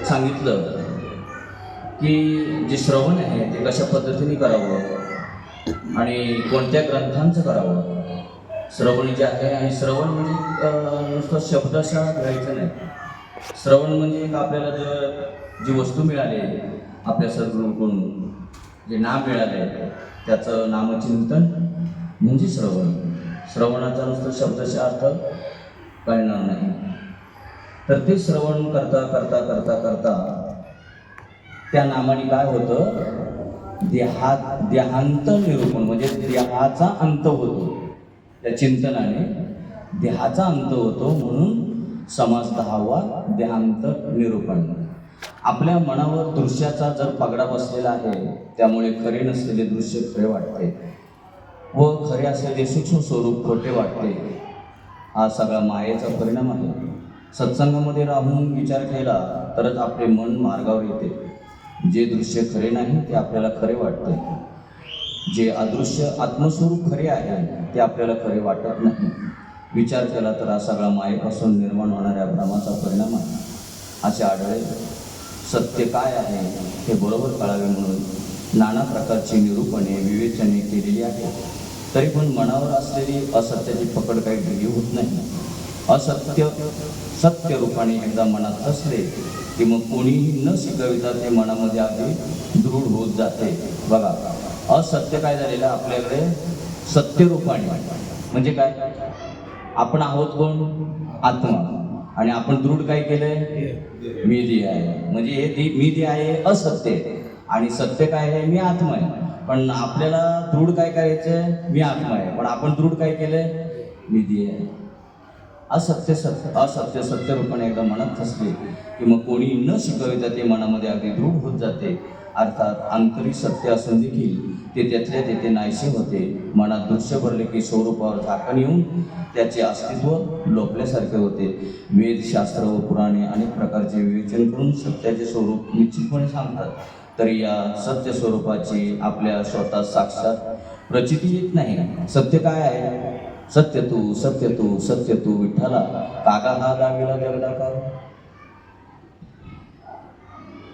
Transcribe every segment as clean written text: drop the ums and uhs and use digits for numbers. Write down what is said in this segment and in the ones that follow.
सांगितलं की जे श्रवण आहे ते कशा पद्धतीने करावं आणि कोणत्या ग्रंथांचं करावं. श्रवण जे आहे, आणि श्रवण म्हणजे नुसतं शब्दशा घ्यायचं नाही. श्रवण म्हणजे एक आपल्याला जी वस्तू मिळाली आपल्या सद्गुरूकडून, जे नाम मिळाले त्याचं नामचिंतन म्हणजे श्रवण. श्रवणाचा नुसतं शब्दशा अर्थ कळणार नाही. तर ते श्रवण करता करता करता करता त्या नामाने काय होतं, देहांत निरूपण, म्हणजे देहाचा अंत होतो. त्या चिंतनाने देहाचा अंत होतो, म्हणून समास 10वा देहांत निरूपण. आपल्या मनावर दृश्याचा जर पगडा बसलेला आहे, त्यामुळे खरे नसलेले दृश्य खरे वाटते व खरे असलेले सूक्ष्म स्वरूप खोटे वाटते. हा सगळा मायेचा परिणाम आहे. सत्संगामध्ये राहून विचार केला तरच आपले मन मार्गावर येते. जे दृश्य खरे नाही ते आपल्याला खरे वाटते. जे अदृश्य आत्मस्वरूप खरे आहे ते आपल्याला खरे वाटत नाही. विचार केला तर हा सगळा मायेपासून निर्माण होणाऱ्या भ्रमाचा परिणाम आहे असे आढळले. सत्य काय आहे हे बरोबर कळावे म्हणून नाना प्रकारची निरूपणे विवेचने केलेली आहेत. तरी पण मनावर असलेली असत्याची पकड काही ढिली होत नाही. असत्य सत्य रूपाने एकदा मनात असले की मग कोणीही न शिकविता ते मनामध्ये अगदी दृढ होत जाते. बघा, असत्य काय झालेलं आपल्याकडे सत्य रूपाने, म्हणजे काय, आपण आहोत कोण, आत्मा, आणि आपण दृढ काय केलंय, मी देह आहे. म्हणजे हे मी देह आहे असत्य, आणि सत्य काय आहे, मी आत्मा आहे. पण आपल्याला दृढ काय करायचंय, मी आत्मा आहे, पण आपण दृढ काय केलंय, मी देह आहे. असत्य सत्य रूपाने एकदा मनात असले की मग कोणी न शिकविता ते मनामध्ये अगदी दृढ होत जाते. अर्थात आंतरिक सत्य असून देखील ते त्यातल्या तेथे नाहीसे होते. मनात दृश्य भरले की स्वरूपावर झाकण येऊन त्याचे अस्तित्व लोपल्यासारखे होते. वेद, शास्त्र व पुराणे अनेक प्रकारचे विवेचन करून सत्याचे स्वरूप निश्चितपणे सांगतात, तरी या सत्य स्वरूपाची आपल्या स्वतः साक्षात प्रचिती येत नाही. सत्य काय आहे, सत्य तू सत्य तू सत्य तू विठ्ठला, कागा हा दाविला जगदाकार.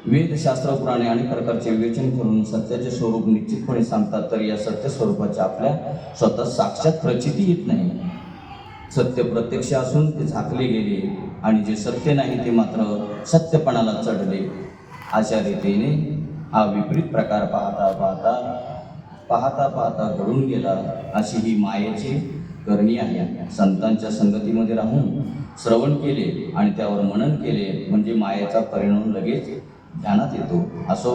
वेद, शास्त्र, पुराणे अनेक प्रकारचे विवेचन करून सत्याचे स्वरूप निश्चितपणे सांगतात, तर या सत्य स्वरूपाची आपल्या स्वतः साक्षात प्रचिती येत नाही. सत्य प्रत्यक्ष असून ते झाकले गेले, आणि जे सत्य नाही ते मात्र सत्यपणाला चढले. अशा रीतीने हा विपरीत प्रकार पाहता पाहता घडून गेला. अशी ही मायेची करणी आहे. संतांच्या संगतीमध्ये राहून श्रवण केले आणि त्यावर मनन केले म्हणजे मायेचा परिणाम लगेच ध्यानात येतो. असो,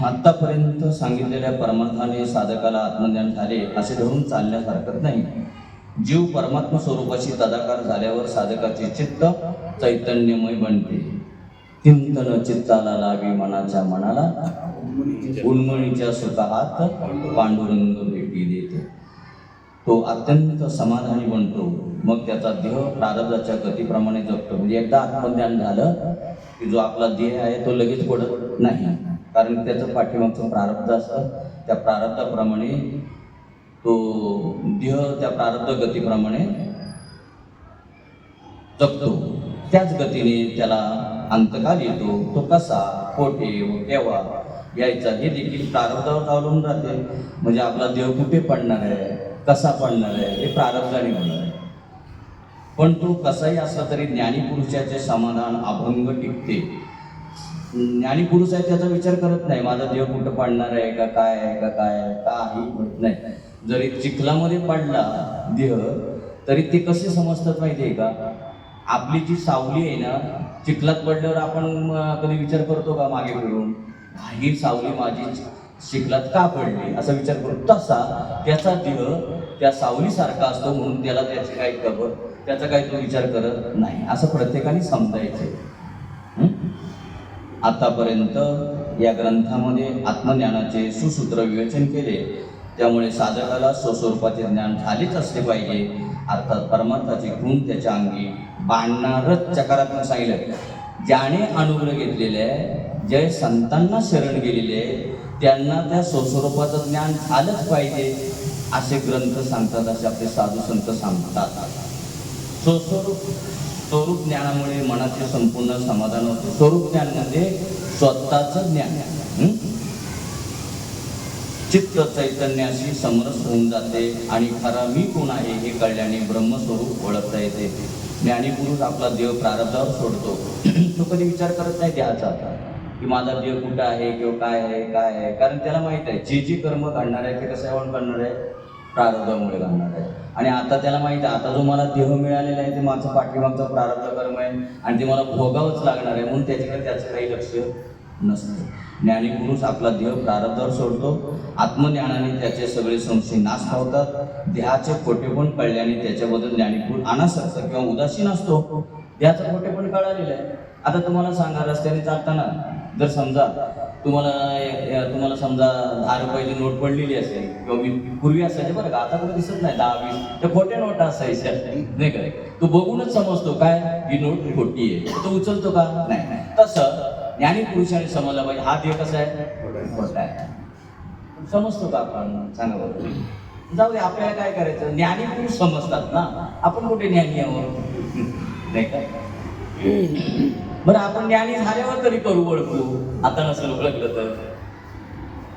आत्तापर्यंत सांगितलेल्या परमार्थाने साधकाला आत्मज्ञान झाले असे धरून चालण्यास हरकत नाही. जीव परमात्मा स्वरूपाशी तदाकार झाल्यावर साधकाचे चित्त चैतन्यमय बनते. चिंतन चित्ताला लावी मनाच्या मनाला, उन्मणीच्या सुखात पांडुरंग भेटी देते. तो अत्यंत समाधानी बनतो. मग त्याचा देह प्रारब्धाच्या गतीप्रमाणे जगतो. म्हणजे एकदा आत्मज्ञान झालं की जो आपला देह आहे तो लगेच पडत नाही, कारण त्याचं पाठीमागचं प्रारब्ध असतं. त्या प्रारब्धाप्रमाणे तो देह त्या प्रारब्ध गतीप्रमाणे जगतो. त्याच गतीने त्याला अंतकाल येतो. तो कसा, कोठे व केव्हा यायचा हे देखील प्रारब्धावर अवलंबून राहते. म्हणजे आपला देह कुठे पडणार आहे, कसा पडणार आहे हे प्रारब्धाने होणार आहे. पण तो कसाही असला तरी ज्ञानीपुरुषाचे समाधान अभंग टिकते. ज्ञानीपुरुष आहे त्याचा विचार करत नाही, माझा देह कुठं पडणार आहे का काय आहे का काय, काही होत नाही. जरी चिखलामध्ये पडला देह तरी ते कसे समजतात माहिती आहे का, आपली जी सावली आहे ना, चिखलात पडल्यावर आपण कधी विचार करतो का मागे फिरून, ही सावली माझी चिखलात का पडली असा विचार करतो. तसा त्याचा देह त्या सावलीसारखा असतो, म्हणून त्याला त्याची काही खबर, त्याचा काही तो विचार करत नाही, असं प्रत्येकाने समजायचे. आतापर्यंत या ग्रंथामध्ये आत्मज्ञानाचे सुसूत्र विवेचन केले, त्यामुळे साधकाला स्वस्वरूपाचे ज्ञान झालेच असले पाहिजे. अर्थात परमार्थाचे गुण त्याच्या अंगी बांधणारच सकारात्मक सांगितलं. ज्याने अनुग्रह घेतलेले, जे संतांना शरण गेलेले, त्यांना त्या स्वस्वरूपाचं ज्ञान झालंच पाहिजे असे ग्रंथ सांगतात, असे आपले साधू संत सांगतात. स्वस्वरूप स्वरूप ज्ञानामुळे मनाचे संपूर्ण समाधान होते. स्वरूप ज्ञान म्हणजे स्वतःचं ज्ञान. चित्त चैतन्याशी समरस होऊन जाते आणि खरा मी कोण आहे हे कळल्याने ब्रह्मस्वरूप ओळखता येते. ज्ञानीपुरुष आपला देह प्रारब्धावर सोडतो. तो कधी विचार करत नाही देहाचा की माझा देह कुठं आहे किंवा काय आहे, कारण त्याला माहित आहे जे कर्म घडणार आहे ते कशावर घडणार आहे, प्रारब्धामुळे घडणार आहे. आणि आता त्याला माहित आहे आता जो मला देह मिळालेला आहे ते माझं पाठीमागचं प्रारब्ध कर्म आहे आणि ते मला भोगावंच लागणार आहे, म्हणून त्याच्याकडे त्याचं काही लक्ष नसतं. ज्ञानीपुरुष आपला देह प्रारब्धावर सोडतो. आत्मज्ञानाने त्याचे सगळे संशय नाश पावतात. देहाचे खोटेपण कळल्याने त्याच्याबद्दल ज्ञानीपुरुष अनासक्त किंवा उदासीन असतो. देहाचं खोटेपण कळालेलं आहे. आता तुम्हाला सांगा, रस्त्याने चालताना जर समजा तुम्हाला समजा 10 रुपयाची नोट पडलेली असेल किंवा मी पूर्वी असायचे बरं का, आता कुठे दिसत नाही 10-20 त्या खोट्या नोटा असायच्या नाही काय, तो बघूनच समजतो काय ही नोट खोटी आहे, तो उचलतो का नाही. तसं ज्ञानी पुरुषाने समजलं पाहिजे हा देह कसा आहे, खोटा आहे. समजतो का आपण, सांगा बरं. जाऊ दे, आपल्याला काय करायचं, ज्ञानी पुरुष समजतात ना, आपण कुठे ज्ञानी आहोत नाही का. बरं आपण ज्ञानी झाल्यावर तरी करू ओळखू, आता नसेल ओळखलं तर.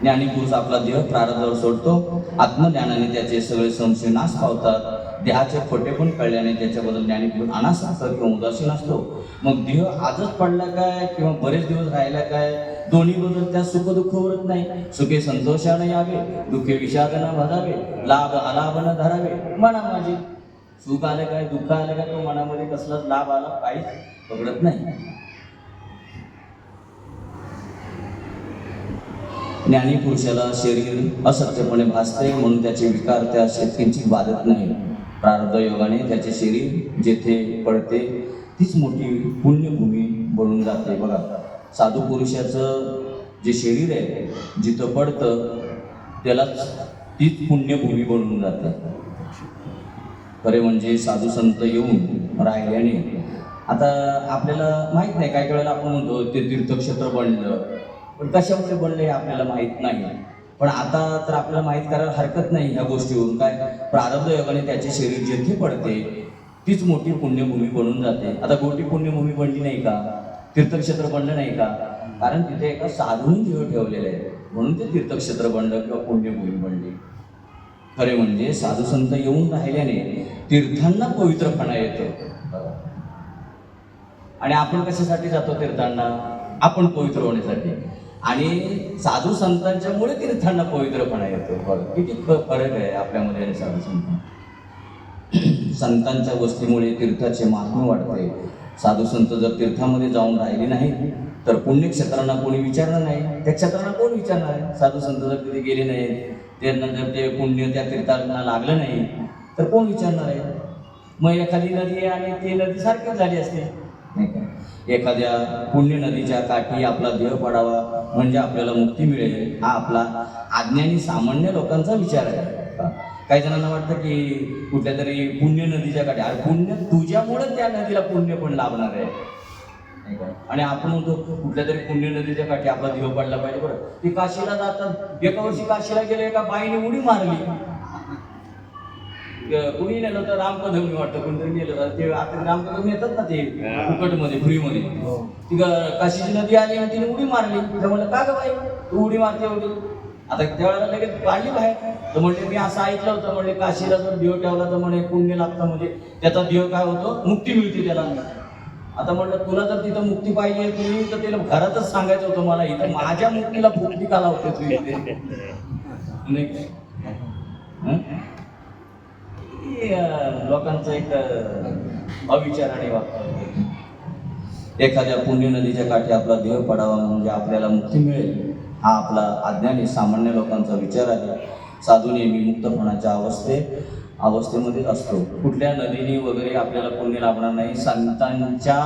ज्ञानी पुरुष आपला देह प्रारब्धावर सोडतो. आत्मज्ञानाने त्याचे सगळे संशय नाश पावतात. देहाचे खोटेपण कळल्याने त्याच्याबद्दल ज्ञानी पुरुष अनासक्त किंवा उदासीन असतो. मग देह आजच पडला काय किंवा बरेच दिवस राहिला काय, दोन्ही बद्दल त्या सुख दुःख उरत नाही. सुखे संतोषाने यावे, दुःखे विषादाने भरावे, लाभ अलाभाने धरावे मना माझी. सुख आलं काय दुःख आलं काय तो मनामध्ये कसलाच लाभ आला काहीच पकडत नाही. ज्ञानी पुरुषाला शरीर असत्यपणे भासते, म्हणून त्याचे विकार त्या किंचित बाधत नाही. प्रारब्ध योगाने त्याचे शरीर जेथे पडते तीच मोठी पुण्यभूमी बनून जाते. बघा, साधू पुरुषाचं जे शरीर आहे जिथं पडतं त्यालाच तीच पुण्यभूमी बनून जाते. खरे म्हणजे साधू संत येऊन राहिल्याने, आता आपल्याला माहित नाही, काही वेळेला आपण म्हणतो ते तीर्थक्षेत्र बनलं, पण कशामुळे बनलं हे आपल्याला माहित नाही. पण आता तर आपल्याला माहित करायला हरकत नाही ह्या गोष्टीवरून. काय, प्रारब्ध योगाने त्याचे शरीर जेथे पडते तीच मोठी पुण्यभूमी बनून जाते. आता गोटी पुण्यभूमी बनली नाही का, तीर्थक्षेत्र बनलं नाही का, कारण तिथे एका साधून देव ठेवलेले आहे म्हणून ते तीर्थक्षेत्र बनलं किंवा पुण्यभूमी बनली. खरे म्हणजे साधू संत येऊन राहिल्याने तीर्थांना पवित्रपणा येतो. आणि आपण कशासाठी जातो तीर्थांना, आपण पवित्र होण्यासाठी. आणि साधू संतांच्यामुळे तीर्थांना पवित्रपणा येतो. किती फरक आहे आपल्यामध्ये आणि साधू संत. संतांच्या वस्तीमुळे तीर्थाचे महात्म्य वाढते. साधू संत जर तीर्थामध्ये जाऊन राहिले नाही तर पुण्यक्षेत्रांना कोणी विचारणार नाही, त्या क्षेत्रांना कोण विचारणार आहे. साधू संत जर तिथे गेले नाही, त्यानंतर ते पुण्य त्या तीर्थांना लागलं नाही तर कोण विचारणार आहे. मग एखादी नदी आहे आणि ती नदी सारखीच झाली असते नाही का. एखाद्या पुण्य नदीच्या काठी आपला देह पडावा म्हणजे आपल्याला मुक्ती मिळेल, हा आपला अज्ञानी सामान्य लोकांचा विचार आहे. काही जणांना वाटतं की कुठल्या तरी पुण्य नदीच्या काठी, अरे पुण्य तुझ्यामुळे त्या नदीला पुण्य पण लाभणार आहे. आणि आपण म्हणतो कुठल्या तरी पुण्य नदीच्या काठी आपला देह पडला पाहिजे. बरं, ते काशीला जातात, एका वर्षी काशीला गेले, एका बाईने उडी मारली, कुणी नेलं तर रामकदम वाटतं कोणतरी नेलं तर ते आता रामकदम येतात ना ते फुकटमध्ये फ्रीमध्ये. ती काशीची नदी आली आणि तिने उडी मारली. तर म्हणलं का ग बाई तू उडी मारते एवढी, आता त्यावेळेला लगेच काढली बाहेर. तर म्हणले मी असं ऐकलं होतं, म्हणले काशीला जर देव ठेवला तर म्हणे पुण्य लागतं, म्हणजे त्याचा देव काय होतो, मुक्ती मिळते त्याला. आता म्हणलं तुला जर तिथं मुक्ती पाहिजे तुम्ही तर त्याला घरातच सांगायचं होतं मला, इथं माझ्या मुक्तीला मुक्ती का लावते तू इथे. लोकांचं एक अविचाराने वागतात. एखाद्या पुण्य नदीच्या काठी आपला देह पडावा म्हणजे आपल्याला मुक्ती मिळेल, हा आपला अज्ञानी सामान्य लोकांचा विचार आहे. साधू नेहमी मुक्तपणाच्या अवस्थेमध्ये असतो. कुठल्या नदीने वगैरे आपल्याला पुण्य लाभणार नाही. संतांच्या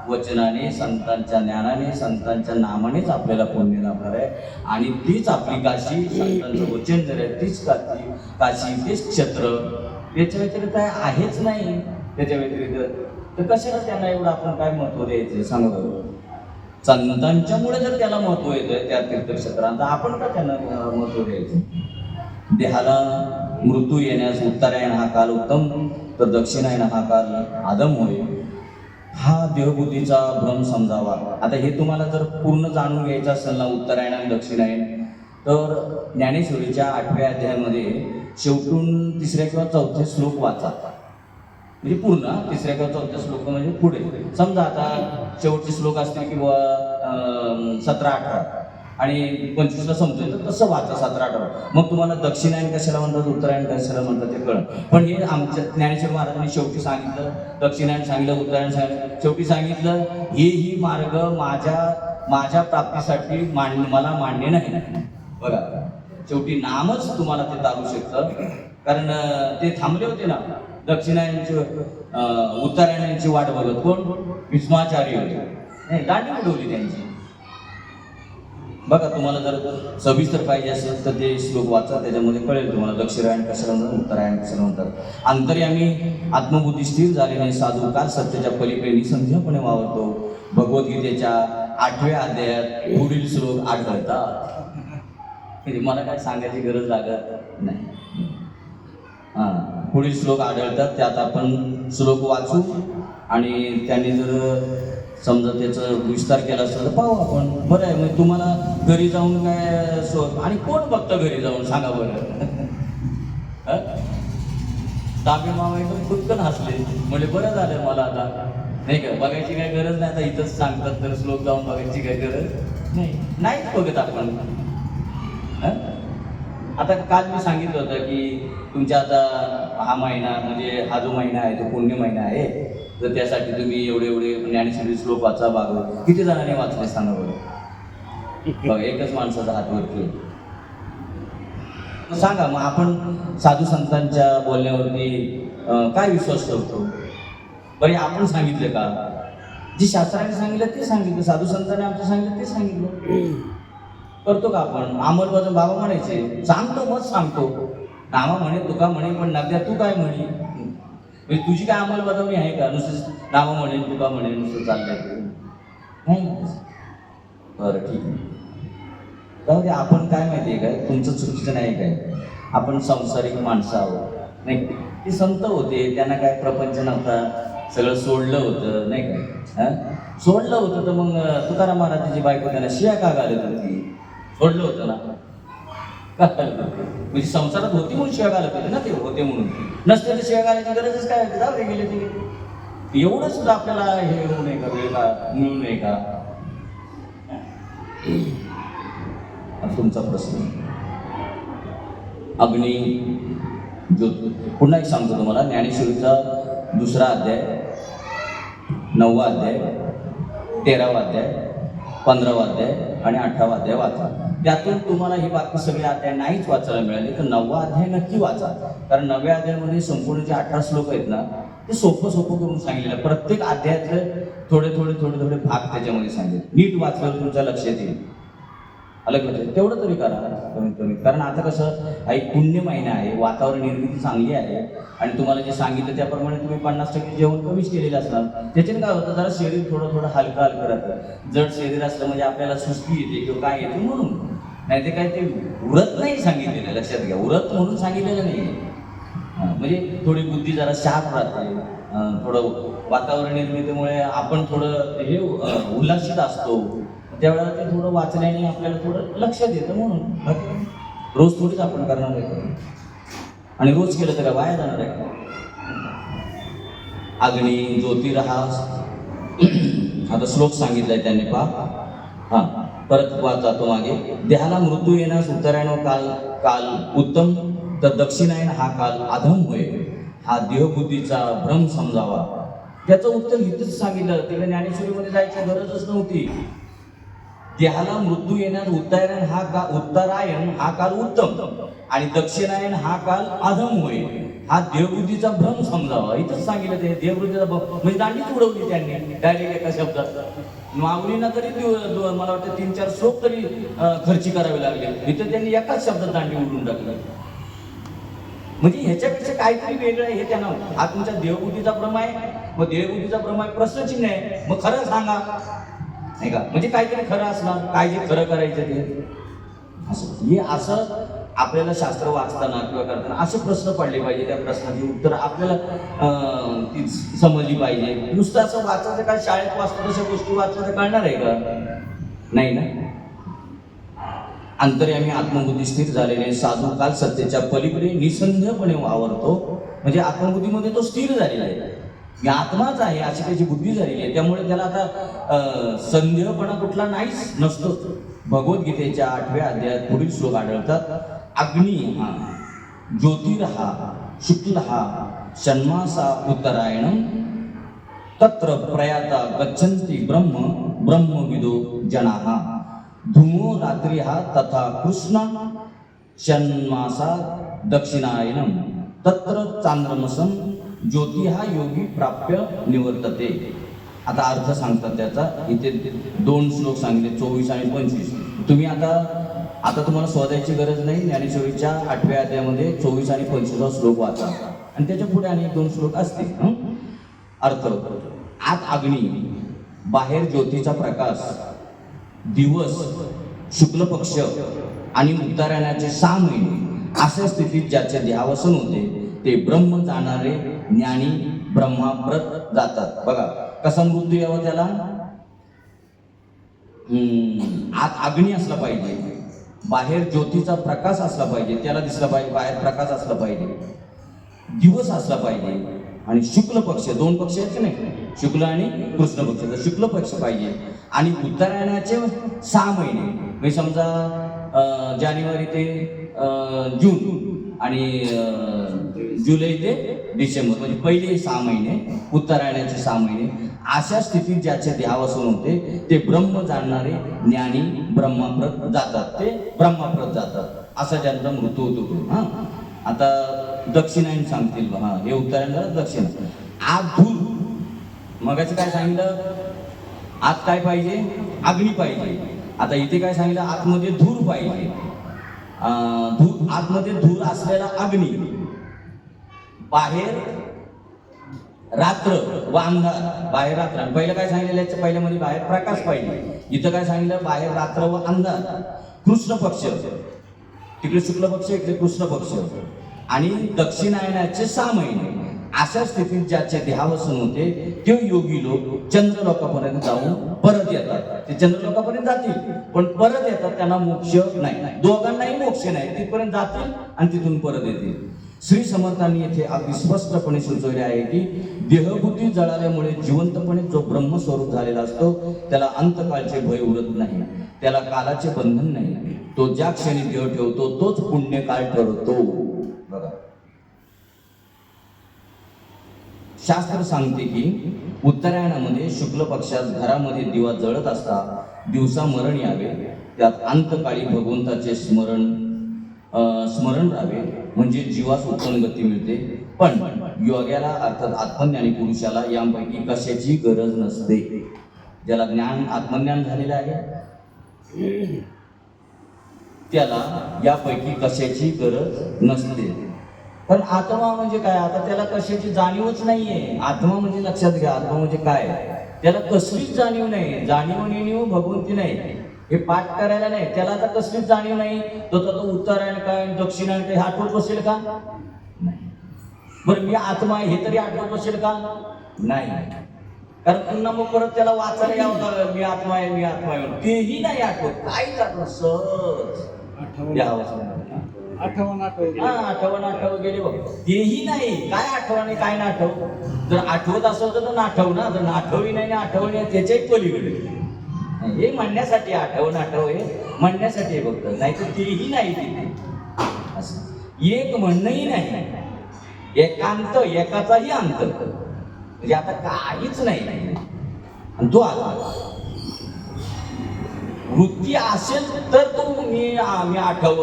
वचनाने, संतांच्या ज्ञानाने, संतांच्या नामानेच आपल्याला पुण्य लाभणार आहे. आणि तीच आपली काशी, संतांचं वचन जर आहे तीच काशी, तेच क्षेत्र. याच्या व्यतिरिक्त काय आहेच नाही. त्याच्या व्यतिरिक्त तर कशाला त्यांना एवढं आपण काय महत्व द्यायचं सांगा बरोबर. संतांच्यामुळे जर त्याला महत्व येतंय त्या तीर्थक्षेत्रांत, आपण का त्यांना महत्व द्यायचं. देहाला मृत्यू येण्यास उत्तरायण हा काल उत्तम तर दक्षिणायन हा काल आदम होय. हा देहबुद्धीचा भ्रम समजावा. आता हे तुम्हाला जर पूर्ण जाणून घ्यायचं असेल ना उत्तरायण आणि दक्षिणायन, तर ज्ञानेश्वरीच्या 8व्या अध्यायामध्ये शेवटून 3ऱ्या किंवा 4थ्या श्लोक वाचा. म्हणजे पूर्ण 3ऱ्या किंवा 4थ्या श्लोक म्हणजे पुढे समजा आता शेवटचे श्लोक असतील किंवा 17-18 आणि 25ला संपतोय, तर तसं वाचा 17-18. मग तुम्हाला दक्षिणायन कशाला म्हणतात, उत्तरायण कशाला म्हणतात ते कळलं. पण हे आमच्या ज्ञानेश्वर महाराजांनी शेवटी सांगितलं, दक्षिणायन सांगितलं, उत्तरायण सांगितलं, शेवटी सांगितलं हेही मार्ग माझ्या प्राप्तीसाठी मला मान्य नाही. बघा, शेवटी नामच तुम्हाला ते तारू शकतं. कारण ते थांबले होते ना दक्षिणायनची उत्तरायणांची वाट बघत. कोण? भीष्माचार्य होते. नाही, दांडी उडवली त्यांची. बघा, तुम्हाला जर सविस्तर पाहिजे असेल तर ते श्लोक वाचा, त्याच्यामध्ये कळेल तुम्हाला दक्षिणायन कशाला म्हणतात, उत्तरायण कशाला म्हणतात. अंतर्यामी आत्मबुद्धी स्थिर झालेले साधू काल सत्याच्या पलीकडे निसंशयपणे वावरतो. भगवद्गीतेच्या 8व्या अध्यायात पुढील श्लोक आढळतात. मला काय सांगायची गरज लागत नाही. पुढील श्लोक आढळतात, त्यात आपण श्लोक वाचू आणि त्यांनी जर समजा त्याचा विस्तार केला असेल तर पाहू आपण. बरं आहे, मग तुम्हाला घरी जाऊन काय आणि कोण बघतं घरी जाऊन सांगा बरं. ताबे मामा एकदम खुदकन हसले, म्हणजे बरं झालं मला आता नाही का, बघायची काय गरज नाही. आता इथंच सांगतात तर श्लोक जाऊन बघायची काय गरज नाहीच बघत आपण. आता काल मी सांगितलं होतं की तुमच्या आता हा महिना म्हणजे हा जो महिना आहे तो पुण्य महिना आहे, तर त्यासाठी तुम्ही एवढे ज्ञानेश्वरी श्लोक वाचा. बाग किती जणांनी वाचले सांगा बरं. बघा, एकच माणसाचा हात वरती. सांगा मग आपण साधू संतांच्या बोलण्यावरती काय विश्वास ठेवतो बरे? आपण सांगितलं का? जी शास्त्राने सांगितलं ते सांगितलं, साधू संतांनी आमचं सांगितलं ते सांगितलं. करतो का आपण? अंमलबजावणी बाबा म्हणायचे, सांगतो मग सांगतो. नामा म्हणे, तुका म्हणे, पण नद्या तू काय म्हणे? म्हणजे तुझी काय अंमलबजावणी आहे का? नुसतं नामा म्हणे, तुका म्हणे, नुसतं चाललंय नाही. बरं, ठीक आहे, जाऊ दे. आपण काय माहिती आहे काय, तुमचं चुकीचं नाही काय, आपण संसारिक माणसं आहोत नाही. ते संत होते, त्यांना काय प्रपंच नव्हता, सगळं सोडलं होतं नाही काय. सोडलं होतं तर मग तुकाराम महाराजांची बायको त्यांना शिया का घालत होती? सोडलं होतं ना, म्हणजे संसारात होती म्हणून शिया घालत होते ना, ते होते म्हणून. नसते तर शिया घालायची गरजच काय होती? जाऊ दे, गेले ते. एवढं सुद्धा आपल्याला हे येऊ नये का, वेळ का मिळू नये का? तुमचा प्रश्न. अग्नी ज्योत. पुन्हा एक सांगतो तुम्हाला, ज्ञानेश्वरीचा 2रा अध्याय, 9वा अध्याय, 13वा अध्याय, 15वा अध्याय आणि 18वा अध्याय वाचा. त्यातून तुम्हाला ही बाकी सगळे अध्याय नाहीच वाचायला मिळाले तर 9वा अध्याय नक्की वाचा. कारण 9व्या अध्यायामध्ये संपूर्ण जे 18 श्लोक आहेत ना, ते सोपं करून सांगितलेलं. प्रत्येक अध्यायातले थोडे भाग त्याच्यामध्ये सांगितले. नीट वाचल्यावर तुमच्या लक्षात येईल. अलग लक्षात तेवढं तरी करा कमीत कमी. कारण आता कसं, हा एक पुण्य महिना आहे, वातावरण निर्मिती चांगली आहे आणि तुम्हाला जे सांगितलं त्याप्रमाणे तुम्ही 50% जेवण कमीच केलेलं असणार. त्याच्याने काय होतं, जरा शरीर थोडं हलकं राहतं. जड शरीर असलं म्हणजे आपल्याला सुस्ती येते किंवा काय येते म्हणून. नाही ते काय, ते व्रत नाही सांगितलेलं, लक्षात घ्या. व्रत म्हणून सांगितलेलं नाही. म्हणजे थोडी बुद्धी जरा शार्प राहते, थोडं वातावरण निर्मितीमुळे आपण थोडं हे उल्हासित असतो. त्यावेळेला ते थोडं वाचल्याने आपल्याला थोडं लक्षात येतं म्हणून. रोज थोडीच आपण करणार आहे आणि रोज केलं तर वाया जाणार आहे. अग्नी ज्योतिरहा. आता श्लोक सांगितलाय त्यांनी, पहा. परत जातो मागे. देहाला मृत्यू येण्यास उत्तरायण काल उत्तम, तर दक्षिणायन हा काल अधम होय. हा देहबुद्धीचा भ्रम समजावा. त्याचं उत्तर इथंच सांगितलं. तिकडे ज्ञानेश्वरीमध्ये जायची गरजच नव्हती. देहाला मृत्यू येण्यास उत्तरायण हा काल उत्तम आणि दक्षिणायन हा काल अधम होय. हा देवबुद्धीचा भ्रम समजावा. इथंच सांगितलं ते देवबुद्धीचा भ्रम. म्हणजे दांडीच उडवली त्यांनी डायरेक्ट एका शब्दात. माऊलींना तरी मला वाटतं 3-4 श्लोक तरी खर्ची करावे लागले. इथं त्यांनी एकाच शब्दात दांडी उडवून टाकली. म्हणजे ह्याच्यापेक्षा काहीतरी वेगळं आहे हे त्यांना. हा तुमच्या देवबुद्धीचा भ्रम आहे. मग देवबुद्धीचा भ्रम आहे, प्रश्नचिन्ह आहे. मग खरं सांगा नाही का, म्हणजे काहीतरी खरं असणार, काय जे खरं करायचं ते असं. हे असं आपल्याला शास्त्र वाचताना किंवा करताना असे प्रश्न पडले पाहिजे, त्या प्रश्नाची उत्तर आपल्याला ती समजली पाहिजे. नुसतं असं वाचायचं काय, शाळेत वाचतो तशा गोष्टी वाचल्या तर कळणार आहे का? नाही ना. अंतर्यामी आत्मबुद्धी स्थिर झालेले साधू काल सत्तेच्या पलीकडे निसंदेहपणे वावरतो. म्हणजे आत्मबुद्धीमध्ये तो स्थिर झालेला आहे, मी आत्माच आहे अशी त्याची बुद्धी झालेली आहे. त्यामुळे त्याला आता संदेहपणा कुठला नाहीच नसतो. भगवद्गीतेच्या 8व्या अध्यायात पुढील श्लोक आढळतात. अग्नी हा, ज्योतिर्हा, शुक्लहा, षण्मासा उत्तरायणम, तत्र प्रयाता गच्छन्ति ब्रह्म ब्रह्मविदो जनाः. धूमो रात्रिहा तथा कृष्ण षण्मासा दक्षिणायनम, तत्र चांद्रमसम ज्योतिहा योगी प्राप्य निवर्तते. आता अर्थ सांगतात त्याचा. इथे 2 श्लोक सांगितले, 24 आणि 25. तुम्ही आता तुम्हाला शोधायची गरज नाही. ज्ञानेश्वरीच्या 8व्या अध्यायामध्ये 24 आणि 25 श्लोक वाचा आणि त्याच्या पुढे आणि 2 श्लोक असतील. अर्थ. आत अग्नी, बाहेर ज्योतीचा प्रकाश, दिवस, शुक्ल पक्ष आणि उत्तरायणाचे 6 महिने अशा स्थितीत ज्याचे ध्यावसन होते ते ब्रह्म जाणारे ज्ञानी ब्रह्माप्रत जातात. बघा कसा मृत्यू यावा त्याला. आत अग्नी असला पाहिजे, बाहेर ज्योतीचा प्रकाश असला पाहिजे, त्याला दिसला पाहिजे, बाहेर प्रकाश असला पाहिजे, दिवस असला पाहिजे आणि शुक्ल पक्ष, 2 पक्ष आहेत की नाही, शुक्ल आणि कृष्ण पक्ष. तर शुक्ल पक्ष पाहिजे आणि उत्तरायणाचे 6 महिने. म्हणजे समजा जानेवारी ते जून आणि जुलै ते डिसेंबर, म्हणजे पहिले 6 महिने, उत्तरायणाचे 6 महिने. अशा स्थितीत ज्याचे ध्यावसन होते ते ब्रह्म जाणणारे ज्ञानी ब्रह्माप्रत जातात, ते ब्रह्माप्रत जातात. असा ज्यांचा मृत्यू होतो. हा, आता दक्षिणायन सांगतील. हा, हे उत्तरायणाला दक्षिण. आत धूर, मगाचं काय सांगितलं, आत काय पाहिजे, अग्नी पाहिजे. आता इथे काय सांगितलं, आतमध्ये धूर पाहिजे. आतमध्ये धूर असलेला अग्नी, बाहेर रात्र व अंधार, बाहेर रात्र. पहिलं काय सांगितलं, याच्या पहिल्यामध्ये बाहेर प्रकाश पाहिजे. इथं काय सांगितलं, बाहेर रात्र व अंधार. कृष्ण पक्ष, तिकडे शुक्ल पक्ष, इकडे कृष्ण पक्ष आणि दक्षिणायनाचे 6 महिने. अशा स्थितीत ज्याचे ध्यावसन होते ते योगी लोक चंद्रलोकापर्यंत जाऊन परत येतात. ते चंद्रलोकापर्यंत जातील पण परत येतात, त्यांना मोक्ष नाही. दोघांनाही मोक्ष नाही, तिथपर्यंत जातील आणि तिथून परत येतील. श्री समर्थांनी येथे अगदी स्पष्टपणे सुचवले आहे की देहबुद्धी जळाल्यामुळे जिवंतपणे जो ब्रह्मस्वरूप झालेला असतो त्याला अंतकाळचे भय उरत नाही, त्याला कालाचे बंधन नाही. तो ज्या क्षणी देह ठेवतो तोच पुण्यकाळ ठरतो. बघा, शास्त्र सांगते की उत्तरायणामध्ये शुक्ल पक्षात घरामध्ये दिवा जळत असता दिवसा मरण यावे, त्यात अंतकाळी भगवंताचे स्मरण राहावे, म्हणजे जीवास उत्तम गती मिळते. पण योग्याला अर्थात आत्मज्ञानी पुरुषाला यापैकी कशाची गरज नसते. ज्याला ज्ञान आत्मज्ञान झालेलं आहे त्याला यापैकी कशाची गरज नसते. पण आत्मा म्हणजे काय, आता त्याला कशाची जाणीवच नाहीये. आत्मा म्हणजे लक्षात घ्या, आत्मा म्हणजे काय, त्याला कसलीच जाणीव नाही. जाणीव भगवंती नाही, हे पाठ करायला नाही, त्याला आता कसलीच जाणीव नाही. तो उत्तरायण काय दक्षिणायण काय आठवत बसेल का? नाही. बरं मी आत्मा आहे हे तरी आठवत बसेल का? नाही. कारण पुन्हा मग परत त्याला वाचायला यावं लागलं, मी आत्मा आहे, मी आत्मा आहे, तेही नाही आठवत. काहीच आठवत, सहज आठवण गेले बघ, तेही नाही. काय आठवण काय ना आठव. जर आठवत असेल तर नाठव ना, जर नाठवी नाही ना आठवण त्याच्याही पलीकडे. हे म्हणण्यासाठी आठवण हे म्हणण्यासाठी बघत, नाही तर तेही नाही तिथे. असं एक म्हणणंही नाही, एकांत, एकाचाही अंत, म्हणजे आता काहीच नाही. आणि तो आला वृत्ती असेल तर तो मी आठव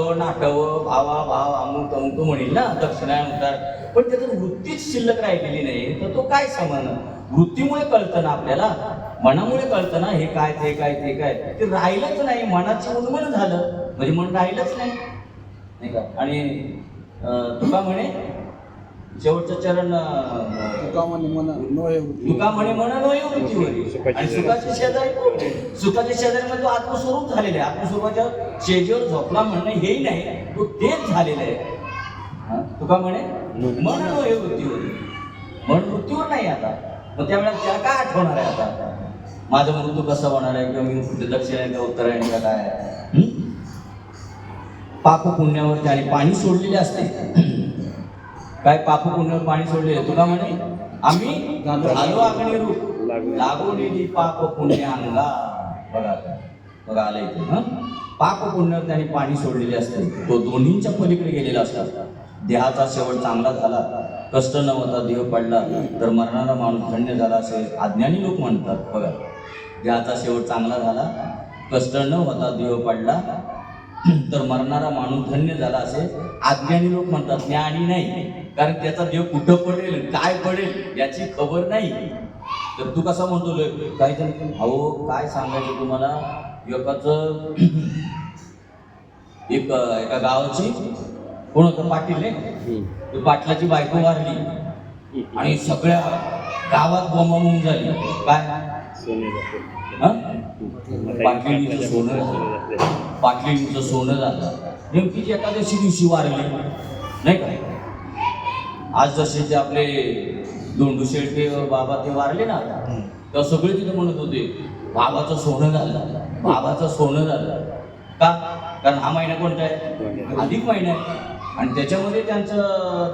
भावा भाव अमुक अमुक म्हणेल ना, दक्षिणायन उतार. पण त्याचं वृत्तीच शिल्लक राहिलेली नाही तर तो काय समान. वृत्तीमुळे कळतं ना आपल्याला, मनामुळे कळतं ना, हे काय ते काय ते काय, ते राहिलंच नाही. मनाचं उन्मन झालं म्हणजे मन राहिलंच नाही, नाही का. आणि तुका म्हणे शेवटचं चरण तुका म्हणे म्हण नोय वृत्तीवर. आणि सुखाचे शेजारी कोण? सुखाच्या शेजारी तो आत्मस्वरूप झालेले आहे. आत्मस्वरूपाच्या शेजेवर झोपला म्हणणं हेही नाही, तो तेच झालेलं आहे. तुका म्हणे म्हण नोय वृत्तीवर, म्हण वृत्तीवर नाही आता. मग त्यावेळेला त्याला काय आठवणार आहे आता? माझा मृत्यू कसा होणार आहे, किंवा मी कुठे दक्षिण आहे का उत्तर आहे का काय? पाप पुण्यावर त्याने पाणी सोडलेले असते. काय पाप पुण्यावर पाणी सोडलेले? तुला म्हणे आम्ही झालो अग्नी रूप लागोलेली पाप पुण्य अंगा. बघा बघा आलं इथे. पाप पुण्यावर त्याने पाणी सोडलेले असते. तो दोन्हींच्या पलीकडे गेलेला असतात. देहाचा शेवट चांगला झाला, कष्ट न होता देह पडला तर मरणारा माणूस धन्य झाला असे अज्ञानी लोक म्हणतात. बघा, देहाचा शेवट चांगला झाला, कष्ट न होता देह पडला तर मरणारा माणूस धन्य झाला असे अज्ञानी लोक म्हणतात. ज्ञानी नाही, कारण त्याचा देव कुठं पडेल काय पडेल याची खबर नाही. तर तू कसा म्हणतो? काही जण अहो काय सांगायचं तुम्हाला, एका गावाची कोण होतं पाटील आहे, पाटलाची बायको वारली आणि सगळ्या गावात बोंबाबोंब झाली. काय पाटलीचं सोनं झालं. नेमकीची एकादशी दिवशी वारली नाही का? आज जसे ते आपले दोंडू शेळके बाबा ते वारले ना, तर सगळे तिथे म्हणत होते बाबाचं सोनं झालं, बाबाचं सोनं झालं. का? कारण हा महिना कोणता आहे? अधिक महिना आहे. आणि त्याच्यामध्ये त्यांचं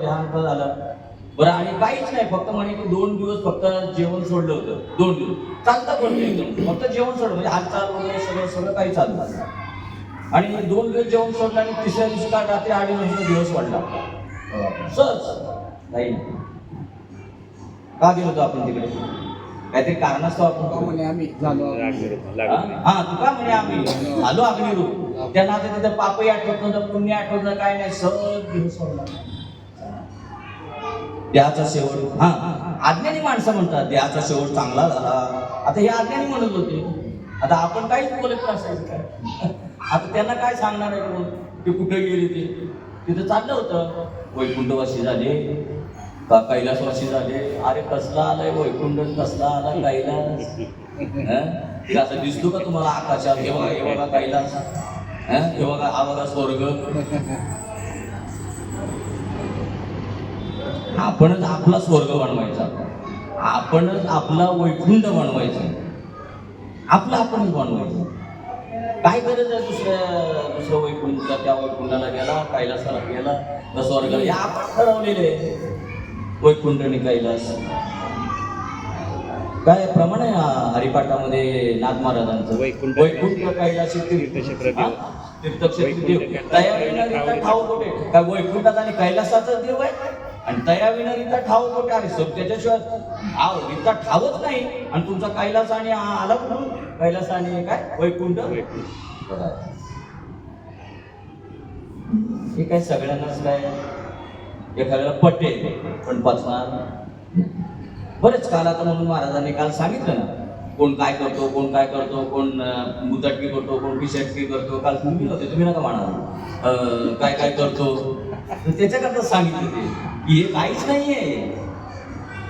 देहांत झालं. बरं, आणि काहीच नाही, फक्त म्हणे की 2 दिवस फक्त जेवण सोडलं होतं. 2 दिवस चालतं पण एकदम, फक्त जेवण सोडलं म्हणजे हालचाल वगैरे सगळं सगळं काही चालू झालं. आणि 2 दिवस जेवण सोडलं आणि तिसऱ्या दिवशी काल रात्री 2:30 वाजता दिवस वाढला. सहज नाही. का गेलो होतो आपण तिकडे? काहीतरी कारणास्तव आपण म्हणे आम्ही झालो. हा, तू का म्हणे आम्ही झालो अग्निरूप. त्यांना आता तिथं पापही आठवत नव्हतं, पुण्य आठवत नव्हतं, काय नाही, सहज दिवस वाढला. देहाचा शेवट, अज्ञानी माणसं म्हणतात देहाचा शेवट चांगला झाला. आता हे अज्ञानी म्हणत होते. आता आपण काहीच बोलत नसायचं काय? आता त्यांना काय सांगणार आहे कोण? ते कुठे गेले? ते तिथं चाललं होतं, वैकुंठवासी झाले का कैलासवासी झाले. अरे कसला आलाय वैकुंठ, कसला आला कैलास? असं दिसतो का तुम्हाला आकाशात? हे बघा, हे बघा कैलास, हे बघा, हा बघा स्वर्ग. आपणच आपला स्वर्ग बनवायचा, आपणच आपला वैकुंठ बनवायचा, आपलं आपणच बनवायचं. काय गरज आहे दुसरं वैकुंठ? त्या वैकुंठाला गेला, कैलासाला गेला, तर स्वर्गाला. हे आपण ठरवलेले वैकुंठ आणि कैलास. काय प्रमाण आहे हरिपाठामध्ये नाथ महाराजांचं? वैकुंठ कैलासी तीर्थक्षेत्र देव तया विना ठाव कुठे? काय वैकुंठात आणि कैलासाचा देव आहे? आणि तया विना रिता ठाव कुठे? अरे सब त्याच्याशिवाय रिता ठावच नाही. आणि तुमचा कैलास आणि आला कुठून? कैलास आणि काय वैकुंठ? हे काय सगळ्यांनाच काय एखाद्याला पटेल पण पचणार. बरेच काल आता म्हणून महाराजांनी काल सांगितलं ना, कोण काय करतो, कोण काय करतो, कोण मुतटकी करतो, कोण पिशटकी करतो. काल तुम्ही होते, तुम्ही नका म्हणा काय काय करतो. त्याच्याकरता सांगितलं ते की हे काहीच नाहीये,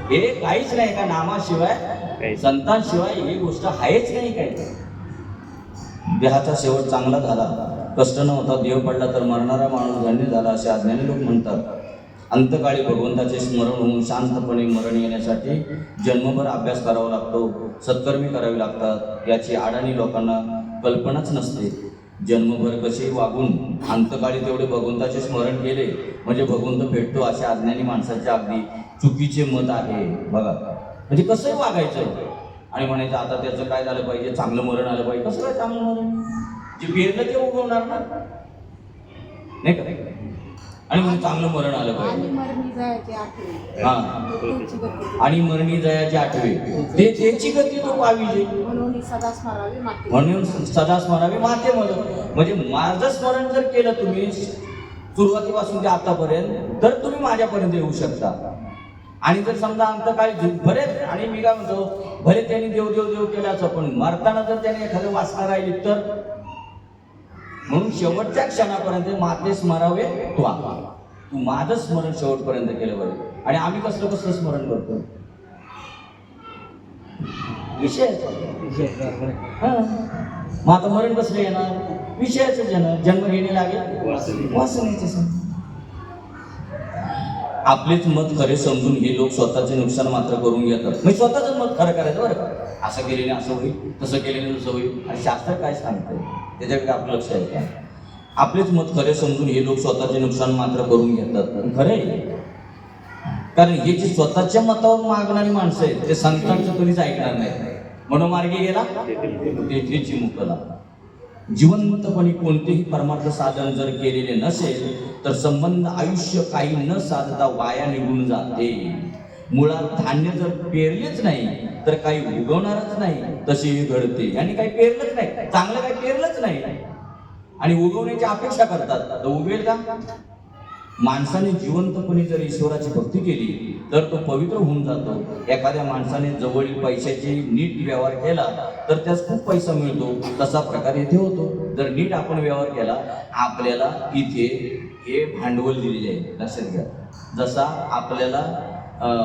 हे काहीच नाही. का नामाशिवाय संतांशिवाय ही गोष्ट आहेच नाही. काय देहाचा शेवट चांगला झाला, कष्ट न होता देह पडला तर मरणारा माणूस धन्य झाला असे अज्ञानी लोक म्हणतात. अंतकाळी भगवंताचे स्मरण होऊन शांतपणे मरण येण्यासाठी जन्मभर अभ्यास करावा लागतो, सत्कर्मी करावी लागतात. याची अडाणी लोकांना कल्पनाच नसते. जन्मभर कसे वागून अंतकाळी तेवढे भगवंताचे स्मरण केले म्हणजे भगवंत भेटतो असे अज्ञानी माणसाचे अगदी चुकीचे मत आहे. बघा, म्हणजे कसंही वागायचं आणि म्हणायचं आता त्याचं काय झालं पाहिजे, चांगलं मरण आलं पाहिजे. कसं काय चांगलं मरण? जे पेरलं ते उगवणार ना, नाही का? आणि म्हणजे चांगलं मरण आलं पाहिजे. हा, आणि मरणी जयाची आठवे ते त्याची गती तो पाहिजे म्हणून सदा स्मरावे माते म्हणून. म्हणजे माझं स्मरण जर केलं तुम्ही सुरुवातीपासून ते आतापर्यंत, तर तुम्ही माझ्यापर्यंत येऊ शकता. आणि जर समजा अंत काही बरेच, आणि मी काय म्हणतो, भले त्यांनी देव देव देव केलं असं, पण मरताना जर त्याने एखादं वाचना राहिली तर. म्हणून शेवटच्या क्षणापर्यंत माते स्मरावे त्वा. तू माझं स्मरण शेवटपर्यंत केलं पाहिजे. आणि आम्ही कसलं कसलं स्मरण करतो, विषयाचं. मग आता मरण कसलं येणार, विषयाचं येणार. जन्म घेणे लागेल वासनेचे. आपलेच मत खरे समजून हे लोक स्वतःचे नुकसान मात्र करून घेतात. म्हणजे स्वतःच मत खरं करायचं बरं का, असं केल्याने असं होईल, तसं केल्याने तसं होईल. आणि शास्त्र काय सांगतंय त्याच्याकडे आपलं लक्ष आहे का. आपलेच मत खरे समजून हे लोक स्वतःचे नुकसान मात्र करून घेतात. खरं आहे, कारण हे जे स्वतःच्या मतावर मागणारी माणसं आहेत ते संतांचं कधीच ऐकणार नाही. मनोमार्गी गेला तेथे चिमुकला. जिवंतपणे कोणतेही परमार्थ साधन जर केलेले नसेल तर संबंध आयुष्य काही न साधता वाया निघून जाते. मुळात धान्य जर पेरलेच नाही तर काही उगवणारच नाही, तसेही घडते. आणि काही पेरलंच नाही, चांगलं काही पेरलंच नाही आणि उगवण्याची अपेक्षा करतात, तर उगवेल का. माणसाने जिवंतपणे जर ईश्वराची भक्ती केली तर तो पवित्र होऊन जातो. एखाद्या माणसाने जवळील पैशाची नीट व्यवहार केला तर त्यास खूप पैसा मिळतो, तसा प्रकार इथे होतो. जर नीट आपण व्यवहार केला, आपल्याला इथे हे भांडवल दिलेले आहे, लक्षात घ्या. जसा आपल्याला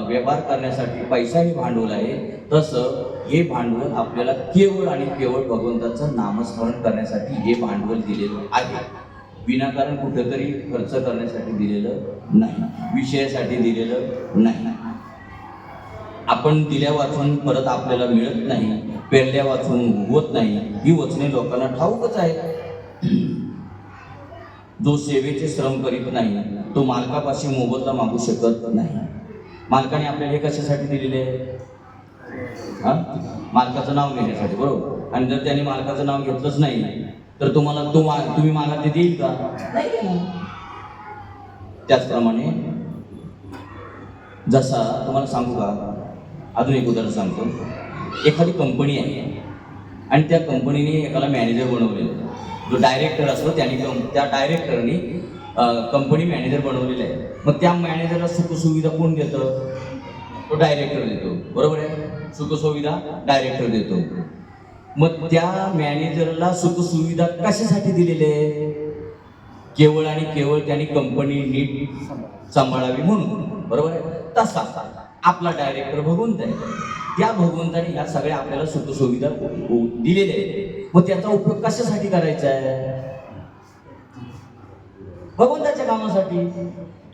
व्यवहार करण्यासाठी पैसा हे भांडवल आहे, तसं हे भांडवल आपल्याला केवळ आणि केवळ भगवंताचं नामस्मरण करण्यासाठी हे भांडवल दिलेलं आहे. विनाकारण कुठेतरी खर्च करण्यासाठी दिलेलं नाही, विषयासाठी दिलेलं नाही. आपण दिल्या वाचून परत आपल्याला मिळत नाही, पेरल्या वाचून होत नाही, ही वचने लोकांना ठाऊकच आहे. जो सेवेचे श्रम करीत नाही तो मालकापाशी मोबदला मागू शकत नाही. मालकाने आपल्याला हे कशासाठी दिलेले आहे, मालकाचं नाव घेण्यासाठी, बरोबर. आणि जर त्याने मालकाचं नाव घेतलंच नाही तर तुम्हाला तुम्ही मागा ते देईल का, नाही देणार. त्याचप्रमाणे जसा तुम्हाला सांगू का, अजून एक उदाहरण सांगतो. एखादी कंपनी आहे आणि त्या कंपनीने एकाला मॅनेजर बनवलेलं. जो डायरेक्टर असतो त्या डायरेक्टरनी कंपनी मॅनेजर बनवलेलं आहे. मग त्या मॅनेजरला सुखसुविधा कोण देतं, तो डायरेक्टर देतो, बरोबर आहे. सुखसुविधा डायरेक्टर देतो. मग त्या मॅनेजरला सुखसुविधा कशासाठी दिलेले आहे, केवळ आणि केवळ त्यांनी कंपनी नीट सांभाळावी म्हणून, बरोबर आहे. तसा आपला डायरेक्टर भगवंत आहे. त्या भगवंताने ह्या सगळ्या आपल्याला सुखसुविधा दिलेल्या आहेत. मग त्याचा उपयोग कशासाठी करायचा आहे, भगवंताच्या कामासाठी.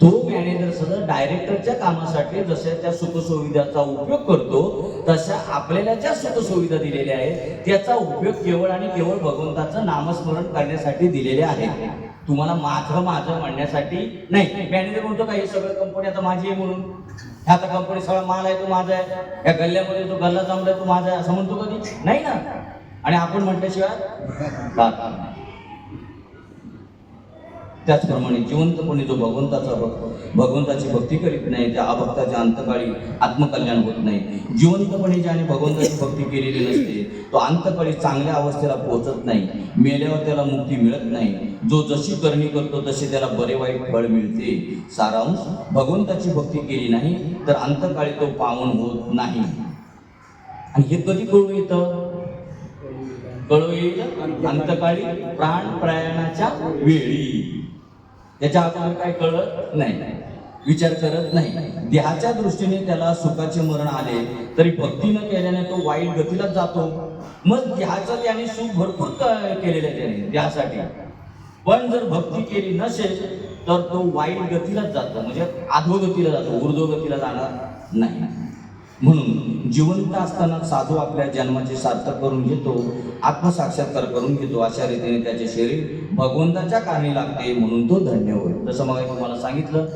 तो मॅनेजर सुद्धा डायरेक्टरच्या कामासाठी जशा त्या सुखसुविधाचा उपयोग करतो, तशा आपल्याला ज्या सुखसुविधा दिलेल्या आहेत त्याचा उपयोग केवळ आणि केवळ भगवंताचं नामस्मरण करण्यासाठी दिलेले आहे. तुम्हाला माझं म्हणण्यासाठी नाही. मॅनेजर म्हणतो का हे सगळं कंपनी आता माझी आहे म्हणून, आता कंपनी सगळा माल आहे तो माझा आहे, या गल्ल्यामध्ये जो गल्ला जमलाय तो माझा आहे असं म्हणतो कधी नाही ना. आणि आपण म्हटल्याशिवाय त्याचप्रमाणे जिवंतपणे जो भगवंताची भक्ती करीत नाही त्या अभक्ताच्या अंतकाळी आत्मकल्याण होत नाही. जिवंतपणे ज्याने भगवंताची भक्ती केलेली नसते तो अंतकाळी चांगल्या अवस्थेला पोहोचत नाही. मेल्यावर त्याला मुक्ती मिळत नाही. जो जशी करणी करतो तसे त्याला बरे वाईट फळ मिळते. सारांश, भगवंताची भक्ती केली नाही तर अंतकाळी तो पावन होत नाही. आणि हे कधी कळू येतं, कळू येईल अंतकाळी प्राण प्रयाणाच्या वेळी. त्याच्या अगोदर काय कळत नाही, विचार करत नाही. देहाच्या दृष्टीने त्याला सुखाचे मरण आले तरी भक्ती न केल्याने तो वाईट गतीलाच जातो. मग देहाचं त्याने सुख भरपूर केलेलं आहे त्याने देहासाठी, पण जर भक्ती केली नसेल तर तो वाईट गतीलाच जातो, म्हणजे अधोगतीला जातो, ऊर्ध्वगतीला जाणार नाही. म्हणून जिवंत असताना साधू आपल्या जन्माचे सार्थक करून घेतो, आत्मसाक्षात्कार करून घेतो. अशा रीतीने त्याचे शरीर भगवंताच्या कारणी लागते म्हणून तो धन्य होईल. जसं मग तुम्हाला सांगितलं,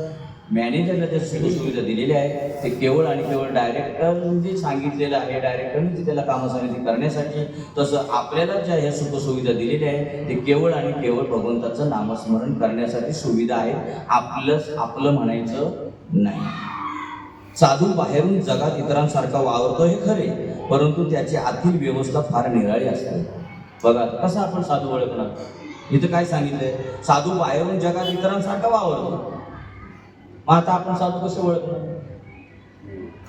मॅनेजरला ज्या सुखसुविधा दिलेल्या आहे ते केवळ आणि केवळ डायरेक्टरने सांगितलेलं आहे, डायरेक्टरने त्याला कामं करण्यासाठी. तसं आपल्याला ज्या ह्या सुखसुविधा दिलेल्या आहेत ते केवळ आणि केवळ भगवंताचं नामस्मरण करण्यासाठी सुविधा आहेत, आपलं म्हणायचं नाही. साधू बाहेरून जगात इतरांसारखा वावरतो हे खरे, परंतु त्याची आतील व्यवस्था फार निराळी असते. बघा कसं आपण साधू ओळखणार, इथं काय सांगितलंय, साधू बाहेरून जगात इतरांसारखा वावरतो. मग आता आपण साधू कसे ओळखणार,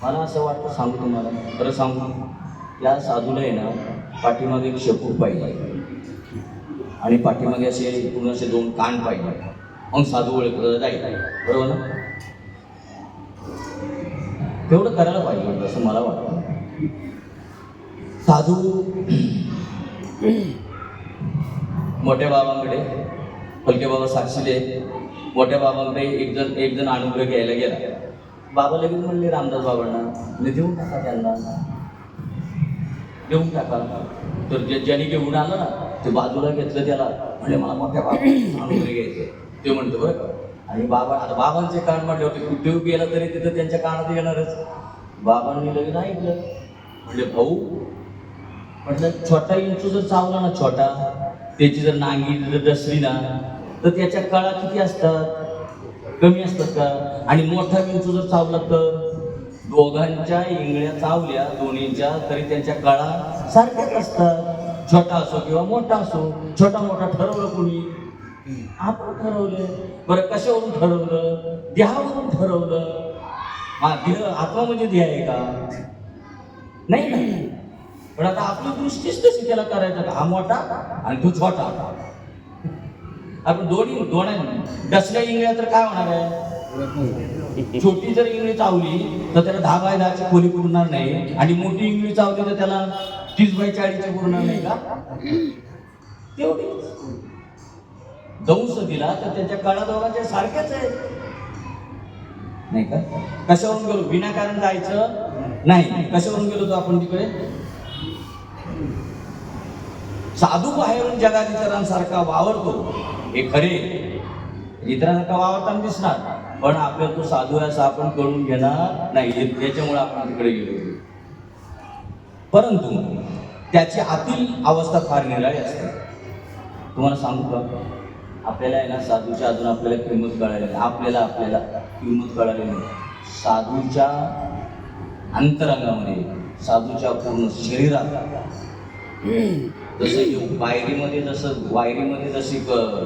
मला असं वाटतं सांगू तुम्हाला, खरं सांगू, या साधूला आहे ना पाठीमागे एक शेपूट पाहिजे आणि पाठीमागे असे पूर्ण असे 2 कान पाहिजे. मग साधू ओळखलं जाईल, बरोबर ना? तेवढं करायला पाहिजे होतं असं मला वाटतं. साधू मोठ्या बाबांकडे, फलके बाबा साक्षीले, मोठ्या बाबांकडे एक जण अनुग्रह घ्यायला गेला. बाबा लगेच म्हणले रामदास बाबांना, देऊन टाका त्यांना, देऊन टाका. तर ज्याने घेऊन आलं ना ते बाजूला घेतलं, त्याला म्हणजे मला मोठ्या बाबा अनुग्रह घ्यायचं. ते म्हणतो बरं का. आणि बाबा, आता बाबांचे कान म्हटले होते, कुठे गेला तरी तिथं त्यांच्या कानात येणारच. बाबांनी लगेच ऐकलं. म्हणजे भाऊ, म्हटलं छोटा इंचू जर चावला ना, छोटा, त्याची जर नांगी जर डसली ना तर त्याच्या कळा किती असतात? कमी असतात का? आणि मोठा विंचू जर चावला तर दोघांच्या इंगळ्या चावल्या दोन्हीच्या तरी त्यांच्या कळा सारख्याच असतात. छोटा असो किंवा मोठा असो. छोटा मोठा ठरवलं कोणी? आपण ठरवलं. बरं, कशावरून ठरवलं? देहावरून ठरवलं. देह, आत्मा म्हणजे देह आहे का? नाही नाही. पण आता आपली दृष्टीच तशी त्याला करायचं का, हा मोठा आणि तो छोटा. आपण दोन्ही डसल्या इंगळ्या तर काय होणार आहे? छोटी जर इंगळी चावली तर त्याला 10x10ची खोली पुरणार नाही, आणि मोठी इंगळी चावली तर त्याला 30x40ची पुरणार नाही का? तेवढी दंश दिला तर त्याच्या काळा दोघांच्या सारख्याच आहे, नाही का? कशावरून गेलो? विनाकारण जायचं नाही. कशावरून गेलो तो आपण तिकडे? साधू बाहेरून जगात इतरांसारखा वावरतो, हे खरे, इतरांसारखा वावरताना दिसणार, पण आपल्याला तो साधू आहे असं आपण कळून घेणार नाही. त्याच्यामुळे आपण तिकडे गेलो. परंतु त्याची आतील अवस्था फार निराळी असते. तुम्हाला सांगू का, आपल्याला आहे ना साधूच्या अजून आपल्याला किंमत कळाली नाही. आपल्याला किंमत कळाली नाही. साधूच्या अंतरंगामध्ये, साधूच्या पूर्ण शरीरात, जसं वायरीमध्ये जशी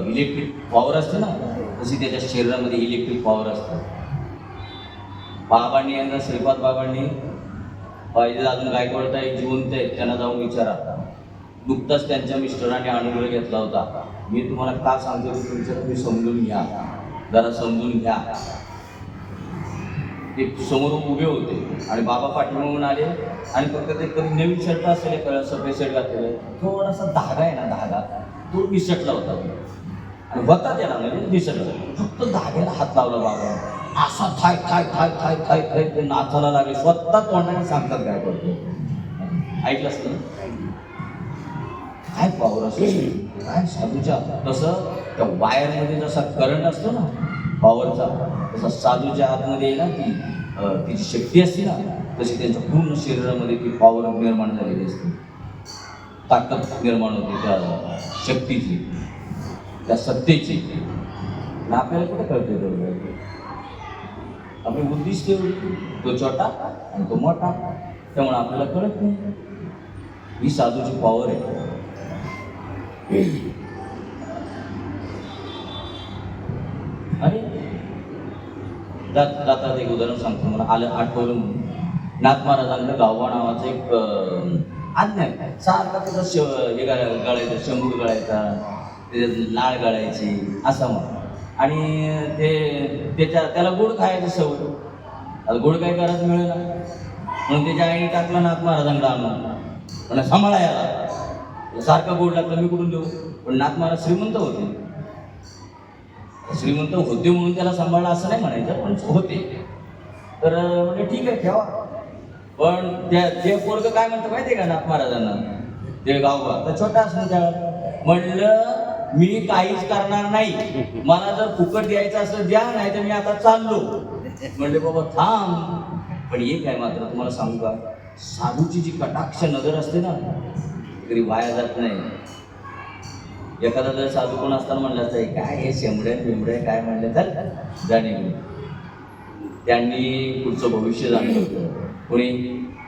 इलेक्ट्रिक पॉवर असते ना, तशी त्याच्या शरीरामध्ये इलेक्ट्रिक पॉवर असते. बाबांनी यांना, श्रीपाद बाबांनी, पाहिजे अजून गायकवाड ताई जिवंत आहेत, त्यांना जाऊन विचारा. नुकताच त्यांच्या मिस्टरांनी अनुग्रह घेतला होता. मी तुम्हाला का सांगतो की तुमचं तुम्ही समजून घ्या, जरा समजून घ्या. ते समोर उभे होते आणि बाबा पाठीमागून आले, आणि फक्त ते कधी नवीन शर्ट असेल, सफेद शर्ट घातलेलं, थोडासा धागा आहे ना, धागा तो निसटला होता, आणि होता त्याला म्हणजे निसटला. फक्त धाग्याला हात लावला बाबा, असा थाय थाय थाय थाय थाय थाय ते नाचायला लागले. स्वतः तोंडाने सांगतात काय करतो. ऐकलं असतं काय पॉवर असते काय साधूच्या. तसं त्या वायरमध्ये जसा करंट असतो ना पॉवरचा, तसा साधूच्या आतमध्ये ना तिची शक्ती असते ना, तशी त्यांच्या पूर्ण शरीरामध्ये ती पॉवर निर्माण झालेली असते. ताकद निर्माण होते त्या शक्तीची, त्या सत्तेची. आपल्याला कुठे कळते तेवढं? आपली बुद्धिच तेवढी, तो छोटा आणि तो मोठा, त्यामुळे आपल्याला कळत नाही. ही साधूची पॉवर आहे. आणि जाता एक उदाहरण सांगतो, मला आठवलं म्हणून. नाथ महाराजांकडे गावबा नावाचं एक आज्ञा आहे. सारखा त्याचा हे गळायचा, शंभूर गळायचा, त्याच्यात लाळ गळायची, असं मग. आणि त्याला गोड खायची सवय. आता गोड काय करायचं मिळेल ना, म्हणून त्याच्या आईने टाकला नाथ महाराजांकडे आणून, म्हणजे सांभाळा याला, सारखं गोड लागलं, मी कुठून देऊ? पण नाथ महाराज श्रीमंत होते म्हणून त्याला सांभाळलं असं नाही म्हणायचं, पण होते. तर म्हणजे ठीक आहे, ठेवा. पण ते पोरगं काय म्हणतं माहिती आहे का नाथ महाराजांना, ते गावबा तर छोटा असं त्या म्हणलं, मी काहीच करणार नाही, मला जर फुकट द्यायचं असं द्या, नाही तर मी आता चाललो. म्हणले बाबा थांब. पण एक आहे मात्र तुम्हाला सांगू का, साधूची जी कटाक्ष नजर असते ना, तरी वाया जात नाही. एखादा जर साधू कोण असताना म्हणलं असतं, काय हे शेंबड्या काय म्हणलं, तर जाणे. त्यांनी पुढचं भविष्य जाणलं होतं. कोणी?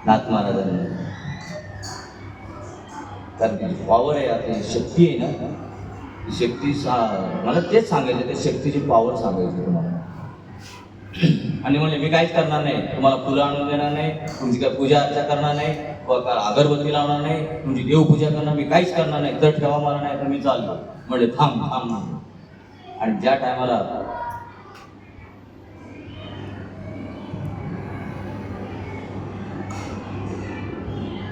नाथ महाराजांनी. कारण पॉवर आहे, आता शक्ती आहे ना, शक्ती मला तेच सांगायचं, त्या शक्तीची पॉवर सांगायची तुम्हाला. आणि म्हणले मी काहीच करणार नाही, तुम्हाला फुलं आणून देणार नाही, तुमची काय पूजा अर्चा करणार नाही, अगरबत्ती लावणार नाही, तुमची देवपूजा करणार, मी काहीच करणार नाही, तर ठेवा मला, नाही तर मी चाललो. म्हणजे थांब. आणि ज्या टायमाला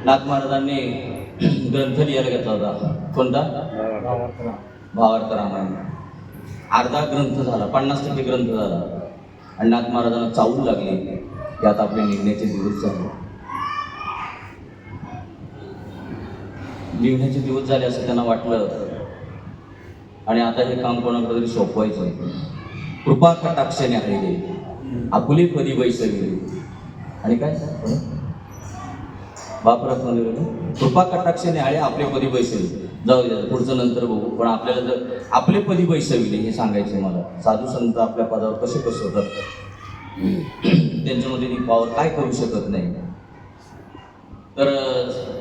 नाथ महाराजांनी ग्रंथ लिहायला घेतला होता, कोणता? भावार्थ रामायण. अर्धा ग्रंथ झाला, 50% ग्रंथ झाला आणि नाथ महाराजांना चावून लागले की आता आपले निघण्याचे दिवस झाले. निघण्याचे दिवस झाले असं त्यांना वाटलं आणि आता हे काम कोणाकडे तरी सोपवायचं. कृपा कटाक्षाने आलेले आपुले पदी बैसविले आणि काय बापरात कृपा कटाक्षाने आळे आपले पदी बैसविले. जाऊ द्या, पुढचं नंतर बघू. पण आपल्याला जर आपले पदी बैसविले हे सांगायचे मला. साधू संत आपल्या पदावर कसे बसवतात, त्यांच्यामध्ये ती पावर काय करू शकत नाही. तर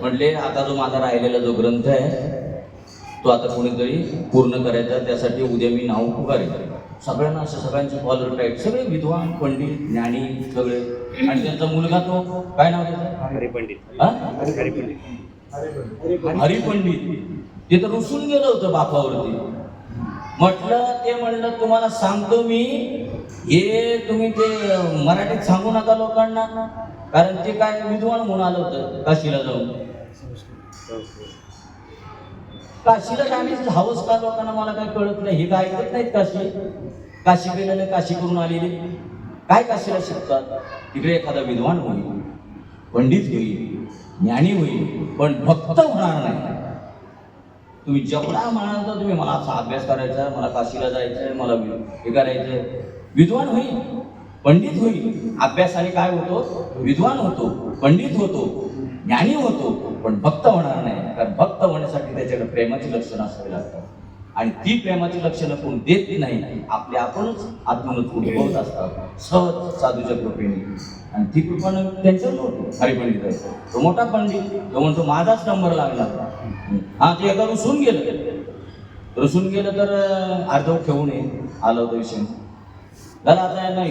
म्हटले आता जो माझा राहिलेला जो ग्रंथ आहे तो आता कोणीतरी पूर्ण करायचा. त्यासाठी उद्या मी नाव पुकारेन. सगळ्यांना असं सगळ्यांचे कॉलर टाईप, सगळे विद्वान पंडित ज्ञानी सगळे. आणि त्यांचा मुलगा तो काय नाव त्याचं? हरिपंडित. हरिपंडित. ते तर रुसून गेलं होतं बापावरती. म्हणलं तुम्हाला सांगतो मी, हे तुम्ही ते मराठीत सांगू नका लोकांना, कारण ते काय विद्वान म्हणून आलं होतं काशीला जाऊन. काशीला जाण्याची हवस का लोकांना मला काय कळत नाही. हे काय ऐकत नाहीत काशी गेलेले, काशी करून आलेले काय काशीला शिकतात. तिकडे एखादा विद्वान होईल, पंडित होईल, ज्ञानी होईल, पण भक्त होणार नाही. तुम्ही जेवढा म्हणाल तर तुम्ही मला असा अभ्यास करायचा, मला काशीला जायचंय, मला हे करायचंय, विद्वान होईल, पंडित होईल. अभ्यासाने काय होतो? विद्वान होतो, पंडित होतो, ज्ञानी होतो, पण भक्त होणार नाही. कारण भक्त होण्यासाठी त्याच्याकडे प्रेमाची लक्षणं असावी लागतात आणि ती प्रेमाची लक्षणं कोण देत नाही, आपले आपणच आतूनच उद्भवत असतात सहज साधूच्या कृपेने. आणि ती कृपा त्यांच्यावर नव्हती. हरिपंडित आहे तो मोठा पंडित, तो म्हणतो माझाच नंबर लागला. हा ते एकदा रुसून गेलं तर अर्धव ठेवून आलं होतं विषय झाला. आता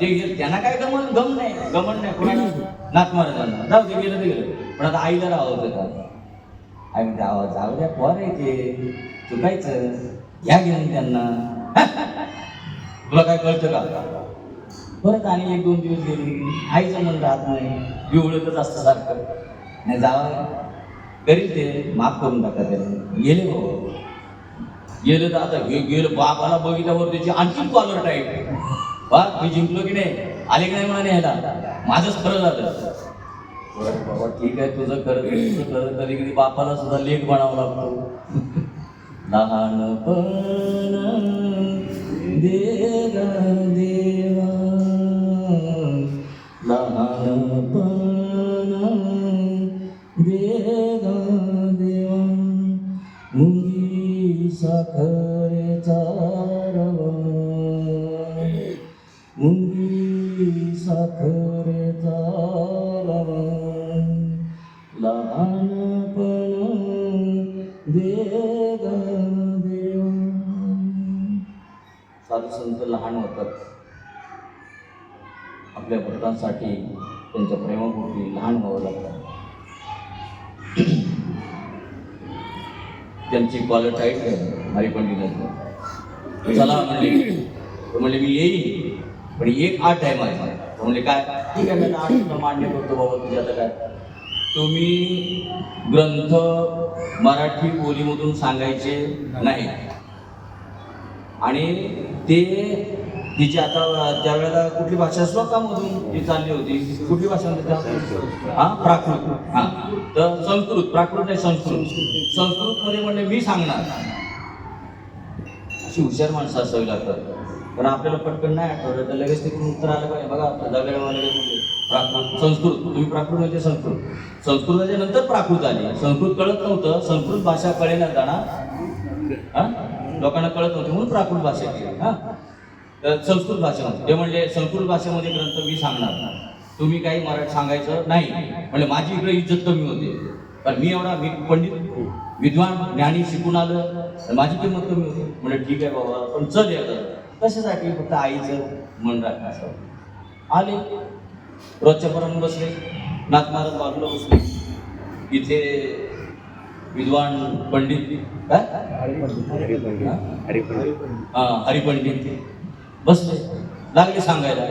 ते त्यांना काय गमन नाही कोणाला, नाथ महाराजांना. जाऊ ते गेलं. पण आता आईला राहावं होतं का? आई म्हणते आवाज जाऊ द्या, पोर आहे ते, चुकायचं, घ्या घेऊन त्यांना. तुला काय कळतं का? परत आणि 1-2 दिवस गेली, आईचं मन राहत नाही, बिवळतच असतं सारखं. नाही जावं करील ते, माफ करून टाका त्याला. गेलं तर आता गेलं बापाला बघितल्यावर त्याची आणखीन कॉलर टाईप. बा मी जिंकलो की नाही, आले की नाही म्हणा न्यायला, माझंच खरं झालं. बाबा ठीक आहे, तुझं खरं. कधी कधी बापाला सुद्धा लेख बनावं लागतो. लहानपण दे ग देवा, लहानपण दे ग देवा, मुंगी साखरेचा रवा, मुंगी साखरेचा रवा, लहानपण दे ग देवा. साधू संत लहान होतात, आपल्या भक्तांसाठी त्यांच्या प्रेमापोटी लहान व्हावं लागतं. त्यांची कॉलर टाईट आहे हरिपंडितांची. चला म्हणले मी येईन, पण एक 8 आहे माझा. म्हणले काय? ठीक आहे, मी 8 मान्य करतो बाबा. तुझ्या आता काय, तुम्ही ग्रंथ मराठी बोलीमधून सांगायचे नाही. आणि तिची आता त्यावेळेला कुठली भाषा श्लोकामधून ती चालली होती. कुठली भाषा म्हणते? हा, प्राकृत. हा, तर संस्कृत. प्राकृत नाही, संस्कृतमध्ये म्हणले मी सांगणार. अशी हुशार माणसं असावी लागतात. पण आपल्याला पटकन नाही आठवलं तर लगेच तिकडून उत्तर आलं पाहिजे. बघा दगड्याला लगेच प्राकृत, संस्कृत. तुम्ही प्राकृत म्हणजे संस्कृत. संस्कृताच्या नंतर प्राकृत आली. संस्कृत कळत नव्हतं, संस्कृत भाषा कळेना जाणार, लोकांना कळत नव्हते म्हणून प्राकृत भाषा केली. हा, तर संस्कृत भाषेमध्ये ते म्हणले संस्कृत भाषेमध्ये ग्रंथ मी सांगणार, तुम्ही काही मराठी सांगायचं नाही. म्हणजे माझी इकडे इज्जत कमी होते, पण मी पंडित विद्वान ज्ञानी शिकून आलं, माझी किंमत कमी होती. म्हणजे ठीक आहे बाबा, पण चल येतं कशासाठी? फक्त आईचं मन राखण्यासाठी. आले, रोजच्या पर्यंत बसले. नाथ महाराज बाजूला बसले. इथे विद्वान पंडित काय हरिपंडित बसले, लागले सांगायला.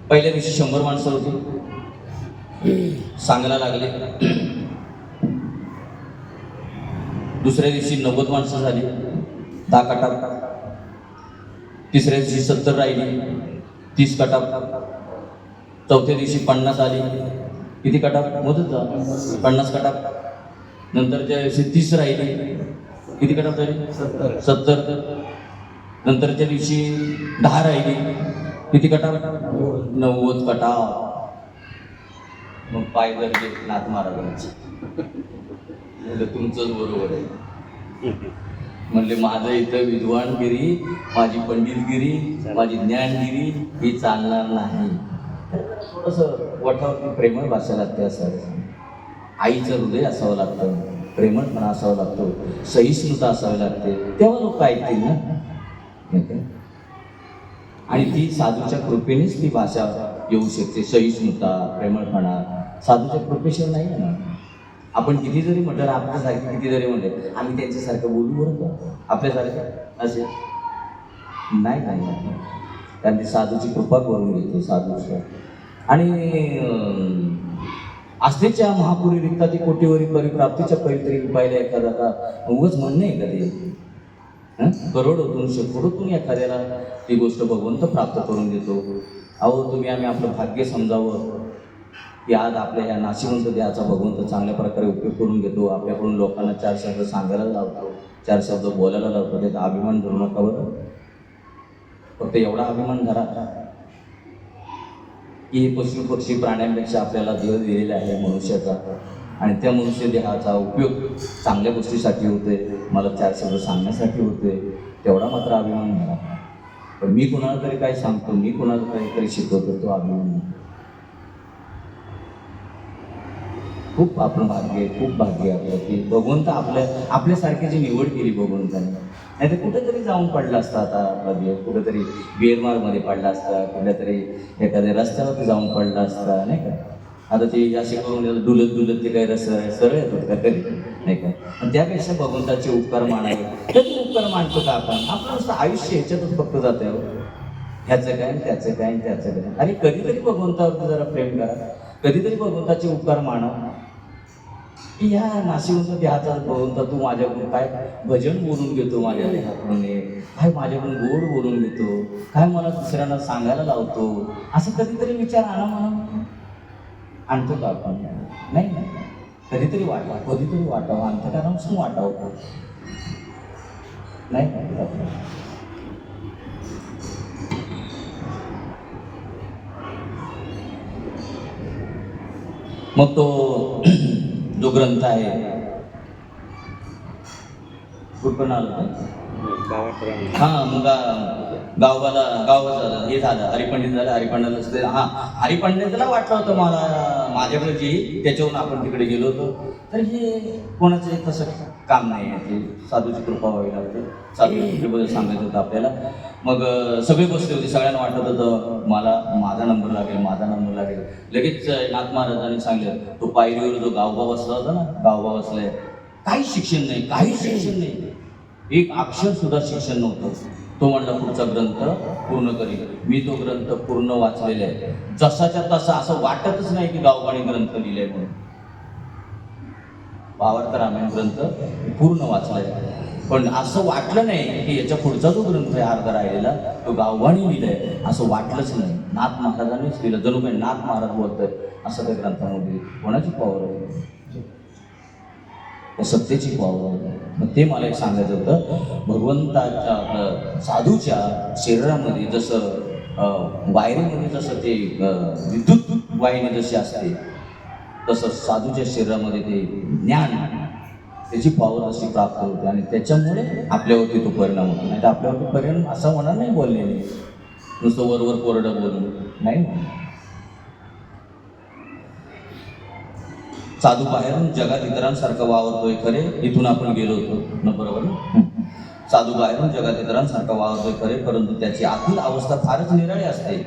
पहिल्या दिवशी 100 माणसं होती, सांगायला लागले. दुसऱ्या दिवशी 90 माणसं झाली, 10 कटाप. तिसऱ्या दिवशी 70 राहिली, 30 कटाप. चौथ्या दिवशी 50 आली, किती कटाप मोजत जा, 50 कटाप. नंतरच्या दिवशी 30 राहिली, किती कटाप झाली, 70. नंतरच्या दिवशी 10 राहिली, किती कटाप, 90 कटाप. मग पाय धरले नाथ महाराजांचे, तुमचंच बरोबर आहे. म्हणले माझं इथं विद्वानगिरी, माझी पंडितगिरी, माझी ज्ञानगिरी ही चालणार नाही. थोडंसं वठावरती प्रेमळ भाषा लागते असावं, आईचं हृदय असावं लागतं, प्रेमळपणा असावं लागतो, सहिष्णुता असावी लागते, तेव्हा लोक ऐकतील ना. आणि ती साधूच्या कृपेनेच ती भाषा येऊ शकते. सहिष्णुता, प्रेमळपणा साधूच्या कृपेशिवाय नाही आहे ना. आपण किती जरी म्हटलं, आपल्यासारखे किती जरी म्हटले, आम्ही त्यांच्यासारखं बोलू बरं का, आपल्यासारखं असे नाही नाही, कारण ती साधूची कृपा करून घेते साधूच्या. आणि आस्थेच्या महापुरी रिक्ता ती कोटीवरी परिप्राप्तीच्या पवित्री पाहिल्या एखादा का उगाच म्हणणं आहे का ते. करोडोतून शेकडोतून एखाद्याला ती गोष्ट भगवंत प्राप्त करून देतो. अहो तुम्ही आम्ही आपलं भाग्य समजावं की आज आपल्या ह्या नाशिवंत देहाचा भगवंत चांगल्या प्रकारे उपयोग करून घेतो. आपल्याकडून लोकांना 4 शब्द सांगायला लावतो, 4 शब्द बोलायला लावतो. त्याचा अभिमान धरू नका बरं. फक्त एवढा अभिमान धरा की हे पशु पक्षी प्राण्यांपेक्षा आपल्याला देह दिलेला आहे मनुष्याचा, आणि त्या मनुष्य देहाचा उपयोग चांगल्या गोष्टीसाठी होते, मला 4 शब्द सांगण्यासाठी होते. तेवढा मात्र अभिमान धरा. पण मी कोणाला तरी काय सांगतो, मी कोणाला काहीतरी शिकवतो, तो अभिमान. खूप आपण भाग्य, खूप भाग्य आपलं की भगवंत आपल्यासारख्याची निवड केली भगवंताने. नाही तर कुठेतरी जाऊन पडला असता आता आपला देव, कुठेतरी बेरमारमध्ये पडला असता, कुठल्यातरी एखाद्या रस्त्यावरती जाऊन पडला असता, नाही का. आता ते असे करून डुलत ते काही सरळ येत होत का तरी, नाही का. त्यापेक्षा भगवंताचे उपकार मानावे. तरी उपकार मानतो का आपण? आपलं नुसतं आयुष्य ह्याच्यातच फक्त जातं, ह्याचं काय त्याचं काय त्याचं काय. अरे कधीतरी भगवंतावरती जरा प्रेम करा, कधीतरी भगवंताचे उपकार माना. की ह्या नाशिवंत देहाचा भगवंता तू माझ्याकडून काय भजन बोलून घेतो, माझ्या देहाकडून काय माझ्याकडून गोड बोलून घेतो, काय मला दुसऱ्यांना सांगायला लावतो, असं कधीतरी विचार आणतो का आपण? नाही नाही, कधीतरी वाटावं अंतःकरणापासून वाटावं, नाही. मग तो जो ग्रंथ आहे कुठून आला? मग गावाचं हे झालं, हरिपंडित झालं. हरिपंडित हरिपंडितला वाटलं होतं मला माझ्याकडे जे, त्याच्यावरून आपण तिकडे गेलो होतो. तर हे कोणाचं तसं काम नाही आहे, ते साधूची कृपा व्हावी लागते. साधूच्या कृपेबद्दल सांगायचं होतं आपल्याला. मग सगळी गोष्टी होती, सगळ्यांना वाटत होतं माझा नंबर लागेल. लगेच नाथ महाराजांनी सांगितलं, तो पायरीवर जो गावबा बसला होता ना, गावबा बसलाय, काहीच शिक्षण नाही, एक अक्षर सुद्धा शिक्षण नव्हतं. तो म्हणला पुढचा ग्रंथ पूर्ण करील. मी तो ग्रंथ पूर्ण वाचलेला आहे, जसाच्या तसा. असं वाटतच नाही की गावबाने ग्रंथ लिहिलाय म्हणून. भावार्थ रामायण ग्रंथ पूर्ण वाचलाय, पण असं वाटलं नाही की याच्या पुढचा जो ग्रंथ आहे अर्धा राहिलेला तो गावबाने लिहिलाय, असं वाटलंच नाही. नाथ महाराजांनीच लिहिलं, जणू काही नाथ महाराज बोलतोय असं त्या ग्रंथामध्ये. कोणाची पॉवर आहे? सत्तेची पॉवर. मग ते मला एक सांगायचं होतं, भगवंताच्या साधूच्या शरीरामध्ये जसं वायरीमध्ये जसं ते विद्युत वाहिनी जशी असते, तसं साधूच्या शरीरामध्ये ते ज्ञान, त्याची पॉवर अशी प्राप्त होते, आणि त्याच्यामुळे आपल्यावरती तो परिणाम होतो. नाही तर आपल्यावरती परिणाम असा होणार नाही बोललेले, नुसतं वरवर कोरडं बोलून नाही. साधू बाहेरून जगात इतरांसारखं वावरतोय खरे, इथून आपण गेलो होतो ना, बरोबर ना. साधू बाहेरून जगात इतरांसारखं वावरतोय खरे, परंतु त्याची आतील अवस्था फारच निराळी असते.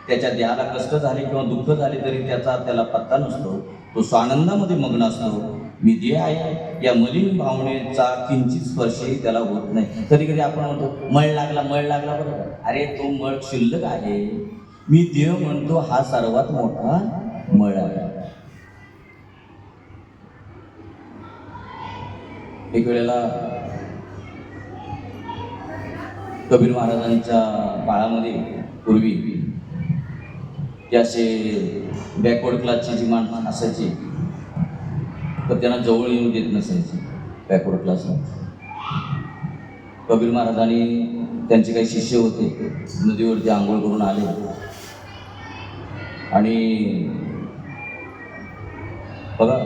त्याच्या देहाला कष्ट झाले किंवा दुःख झाले तरी त्याला पत्ता नसतो. तो स्वानंदामध्ये मग्न असतो. मी देह आहे, या मलिन भावनेचा किंचित स्पर्शही त्याला होत नाही. कधी कधी आपण म्हणतो मळ लागला बरोबर. अरे तो मळ शिल्लक आहे. मी देह म्हणतो हा सर्वात मोठा मळ आहे. एक वेळेला कबीर महाराजांच्या काळामध्ये पूर्वी ते असे बॅकवर्ड क्लासची जी माणसं असायची तर त्यांना जवळ येऊन देत नसायची बॅकवर्ड क्लासला. कबीर महाराजांनी त्यांचे काही शिष्य होते, नदीवरती आंघोळ करून आले आणि बघा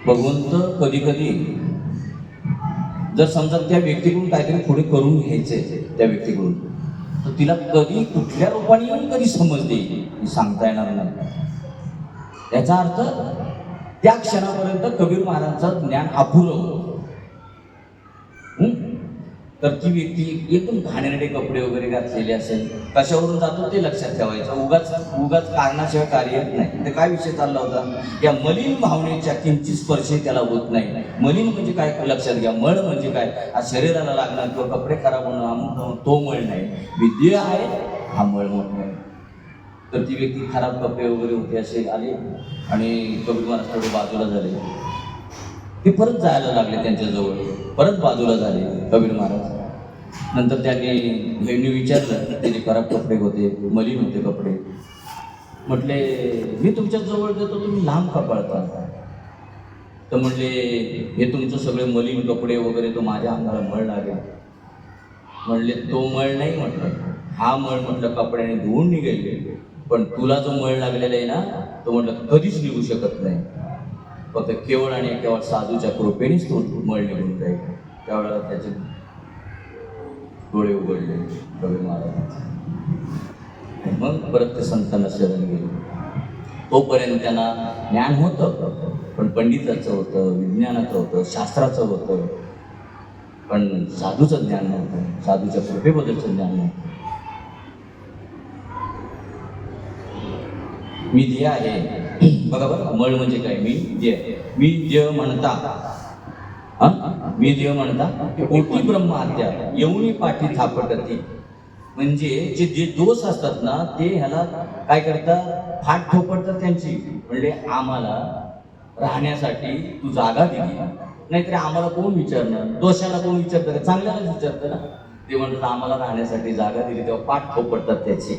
भगवंत कधी कधी जर समजा त्या व्यक्तीकडून काहीतरी पुढे करून घ्यायचंय त्या व्यक्तीकडून, तर तिला कधी कुठल्या रूपाने येऊन कधी समजते हे सांगता येणार नाही. याचा अर्थ त्या क्षणापर्यंत कबीर महाराजांचं ज्ञान अपुरं. तर ती व्यक्ती एकदम घाणेरडे कपडे वगैरे घातलेले असेल, कशावरून जातो ते लक्षात ठेवायचं. उगाच कारणाशिवाय कार्य येत नाही. तर काय विषय चालला होता, या मलिन भावनेच्या किंचित स्पर्श त्याला होत नाही. मलिन म्हणजे काय लक्षात घ्या, मळ म्हणजे काय, हा शरीराला लागणार किंवा कपडे खराब होणं तो मळ नाही. विद्य आहे हा मळ मोठा आहे. तर ती व्यक्ती खराब कपडे वगैरे होते असे आले आणि कबीर महाराज थोडे बाजूला झाले. ते परत जायला लागले त्यांच्याजवळ, परत बाजूला झाले कबीर महाराज. नंतर त्यांनी विचारलं, त्याचे खराब कपडे होते, मलिन होते कपडे. म्हटले मी तुमच्या जवळ देतो, तुम्ही लांब का पळता? तर म्हणले हे तुमचं सगळे मलिन कपडे वगैरे तो माझ्या अंगाला मळ लागेल. म्हणले तो मळ नाही म्हटलं, हा मळ म्हटलं कपड्याने धुवून निघेल, पण तुला जो मळ लागलेला आहे ना तो म्हटलं कधीच निघू शकत नाही. फक्त केवळ आणि केवळ साधूच्या कृपेनेच तो मळ निघून जाईल. त्यावेळेला त्याचे डोळे उघडले कबीर महाराजांचे. मग परत ते संतांना शरण गेले. तोपर्यंत त्यांना ज्ञान होतं, पण पंडिताचं होतं, विज्ञानाचं होतं, शास्त्राचं होतं, पण साधूचं ज्ञान नव्हतं, साधूच्या कृपेबद्दलचं ज्ञान नव्हतं. मी देह आहे. बघा बघा मळ म्हणजे काय, मी देह म्हणता मी देह म्हणता कोटी ब्रह्महत्या येऊनी पाठी थापटती. म्हणजे जे दोष असतात ना ते ह्याला काय करतात, फाट ठोपडतात त्यांची. म्हणजे आम्हाला राहण्यासाठी तू जागा दिली, नाहीतरी आम्हाला कोण विचारणार, दोषाला कोण विचारतं का, चांगल्यालाच विचारतं ना. ते म्हणतात आम्हाला राहण्यासाठी जागा दिली, तेव्हा पाठ ठोपडतात त्याची.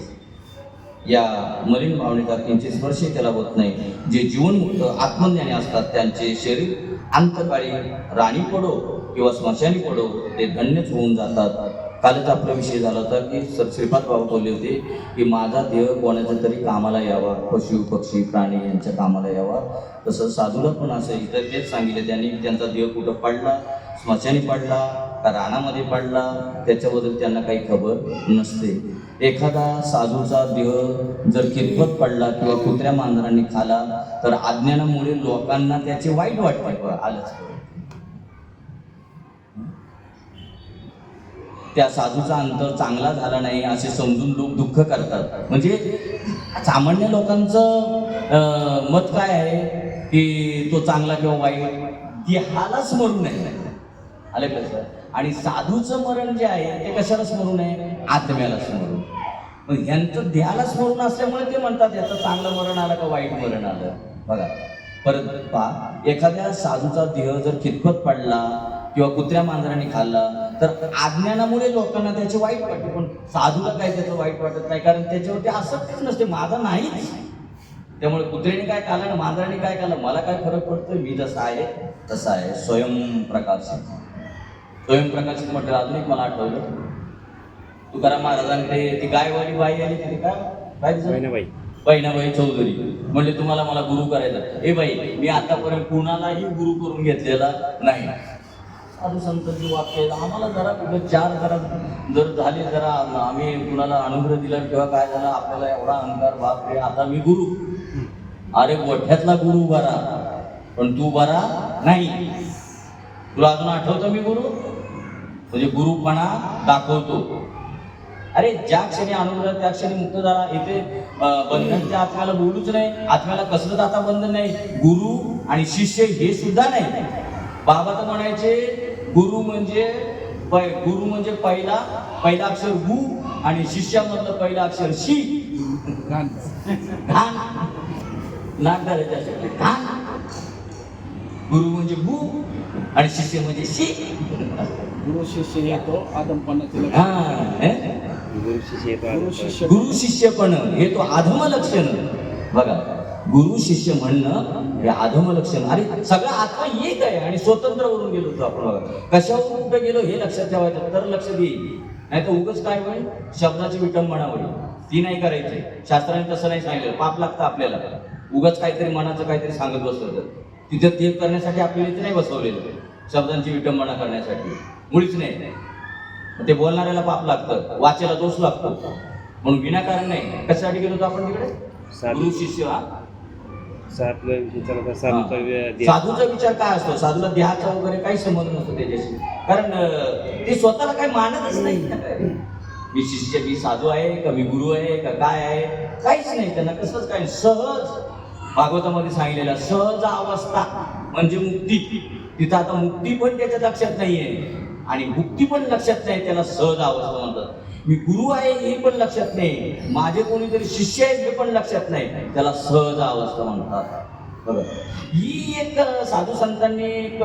या मलिन भावनेचा किंचित स्पर्श त्याला होत नाही. जे जीवनमुक्त आत्मज्ञानी असतात त्यांचे शरीर अंतकाळी राणी पडो किंवा स्मशानी पडो ते धन्यच होऊन जातात. कालच आपला विषय झाला होता की श्रीपाद बाबा बोलले होते की माझा देह कोणाच्या तरी कामाला यावा, पशु पक्षी प्राणी यांच्या कामाला यावा. तसं साधूला पण असं इतर तेच सांगितले त्यांनी, त्यांचा देह कुठं पडला, स्मशानी पडला का रानामध्ये पडला त्याच्याबद्दल त्यांना काही खबर नसते. एखादा साधूचा देह जर कितपत पडला किंवा कुत्र्या मांजरांनी खाला तर अज्ञानामुळे लोकांना त्याचे वाईट वाटते. आलंच त्या साधूचा अंत चांगला झाला नाही असे समजून लोक दुःख करतात. म्हणजे सामान्य लोकांचं मत काय आहे की तो चांगला किंवा वाईट देहाला स्मरून आहे. आले कसं, आणि साधूचं मरण जे आहे ते कशाला स्मरून आहे, आत्म्याला स्मरून. मग यांचं देहाला स्मरून असल्यामुळे ते म्हणतात याचं चांगलं मरण आलं का वाईट मरण आलं. बघा परत पहा, एखाद्या साधूचा देह जर कितपत पडला किंवा कुत्र्या मांजरांनी खाल्ला तर अज्ञानामुळे लोकांना त्याचे वाईट वाटते, पण साधूला काही त्याचं वाईट वाटत नाही, कारण त्याच्यावरती आसक्तीच नसते, माझा नाहीच. त्यामुळे कुत्र्याने काय खाल्लं आणि मांजराने काय खाल्लं मला काय फरक पडतोय, मी जसा आहे तसा आहे. स्वयंप्रकाशित म्हटलं. अजून एक मला आठवलं, तुकाराम महाराजांकडे ती गायवाली बाई आली, तिथे काय बहिणाबाई चौधरी म्हणले तुम्हाला मला गुरु करायचा. ए बाई, मी आतापर्यंत कुणालाही गुरु करून घेतलेला नाही. साधू संतांची वाक्य आम्हाला जरा कुठे चार जर झाले, जरा आम्ही कुणाला अनुग्रह दिला किंवा काय झालं आपल्याला एवढा अहंकार, बापरे आता मी गुरु. अरे मोठ्यातला गुरु बरा, पण तू बरा नाही. तुला अजून आठवतं मी गुरु, म्हणजे गुरुपणा दाखवतो. अरे ज्या क्षणी अनुग्रह त्या क्षणी मुक्त झाला. इथे बंधनच्या आत्म्याला बोलूच नाही, आत्म्याला कसलंच आता बंधन नाही. गुरु आणि शिष्य हे सुद्धा नाही. बाबा तर म्हणायचे गुरु म्हणजे पहिला अक्षर गु आणि शिष्यामधलं पहिलं अक्षर शी. घाण नाक धरायचे घाण. गुरु म्हणजे गु आणि शिष्य म्हणजे शी. गुरु शिष्य येतो आदमपणाचे गुरु शिष्यपण हे तो आधम लक्षण. बघा, गुरु शिष्य म्हणणं हे आधम लक्षण. अरे सगळा आत्मा एक आहे आणि स्वतंत्र वरून गेलो होतो आपण. बघा कशावरून कुठे गेलो हे लक्षात ठेवायचं तर लक्ष देईल. नाही तर उगाच काय होईल, शब्दाची विटंबना होईल. ती नाही करायची. शास्त्राने तसं नाही सांगितलं. पाप लागतं आपल्याला. उगाच काहीतरी मनाचं काहीतरी सांगत बसलं तर तिथे ते करण्यासाठी आपल्याला इथे नाही बसवलेलं. शब्दांची विटंबना करण्यासाठी मुळीच नाही. ते बोलणाऱ्याला पाप लागतं, वाचेला दोष लागतो. म्हणून विनाकारण नाही. कशासाठी गेलो होतो आपण तिकडे? गुरु शिष्य. साधूचा विचार काय असतो? साधूला देहाचा वगैरे काही संबंध नसतो त्याच्याशी. कारण ते स्वतःला काही मानतच नाही. मी शिष्य, मी साधू आहे का, मी गुरु आहे का, काय आहे, काहीच नाही. त्यांना कसंच काय. सहज भागवतामध्ये सांगितलेला सहज अवस्था म्हणजे मुक्ती. तिथं आता मुक्ती पण त्याच्या लक्षात नाहीये आणि मुक्ती पण लक्षात नाही. त्याला सहज अवस्था म्हणतात. मी गुरु आहे हे पण लक्षात नाही. माझे कोणीतरी शिष्य आहेत हे पण लक्षात नाही. त्याला सहज अवस्था म्हणतात. बघा, ही एक साधू संतांनी एक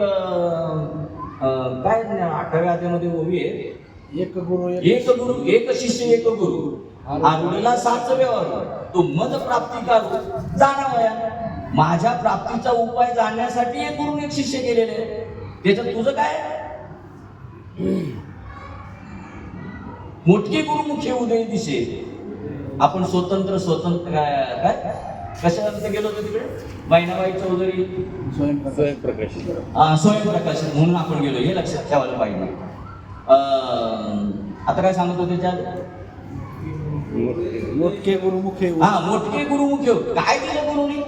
काय 8व्या अध्यायामध्ये ओवी आहे. एक गुरु एक शिष्य एक गुरु आरुडला 7 व्यवहार तो मद प्राप्ती करू जाणावया. माझ्या प्राप्तीचा उपाय जाणण्यासाठी एक गुरु एक शिष्य केलेले. त्याच्यात तुझं काय? मोठे गुरुमुखी उदय दिसे. आपण स्वतंत्र काय कशानंतर गेलो होतो तिकडे? बाईनाबाई चौधरी स्वयंप्रकाश म्हणून आपण गेलो. हे लक्षात ठेवायला पाहिजे. आता काय सांगत होते त्याच्यात? मोठे गुरुमुखे. मोठे गुरुमुखे. काय दिलं गुरुनी?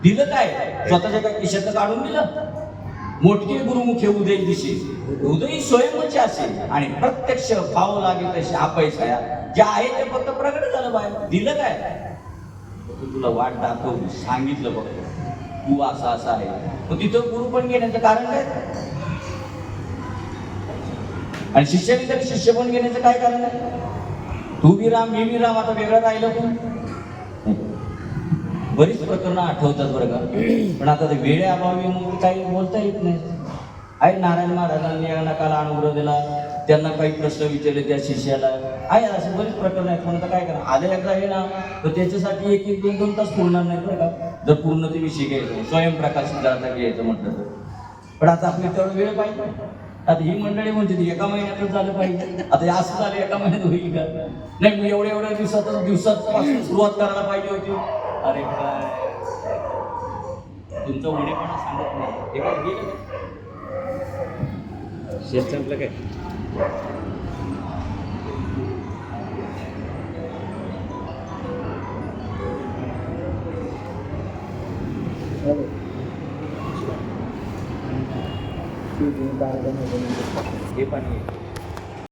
दिलं काय? स्वतःच्या काय खिशातलं काढून दिलं? मोठे गुरुमुखे उदय दिशे. उदय स्वयंचे असेल आणि प्रत्यक्ष पाव लागेल तसे अपयसाया जे आहे ते फक्त प्रगट झालं बाहेर. दिलं काय? तुला वाट दाखवली, सांगितलं बघ तू असा आहे. मग तिथं गुरु पण घेण्याचं कारण काय? आणि शिष्याने तरी शिष्य पण घेण्याचं काय कारण आहे? तू बी राम मी बी राम. आता वेगळं राहिलं पण बरीच प्रकरणं आठवतात बरं का. पण आता वेळेअभावी मग काही बोलता येत नाही. आहे नारायण महाराजांनी या नकाला अनुग्रह दिला. त्यांना काही प्रश्न विचारले त्या शिष्याला. आहे असे बरीच प्रकरण आहेत. पण आता काय करा, आले एकदा आहे ना तर त्याच्यासाठी 1-2 तास पुरणार नाही बरं का. जर पूर्ण ते विषय घ्यायचं स्वयंप्रकाशित जाता घ्यायचं म्हटलं तर. पण आता आपली तेवढं वेळ पाहिजे. आता ही मंडळी म्हणते ती एका महिन्यातच झालं पाहिजे. आता असं झालं एका महिन्यात होईल का? नाही, मी एवढ्या दिवसापासून सुरुवात करायला पाहिजे होती. अरे काय तुमचा उणेपणा सांगत नाही. हे काय गेलं शेत संपलं काय? हे पाणी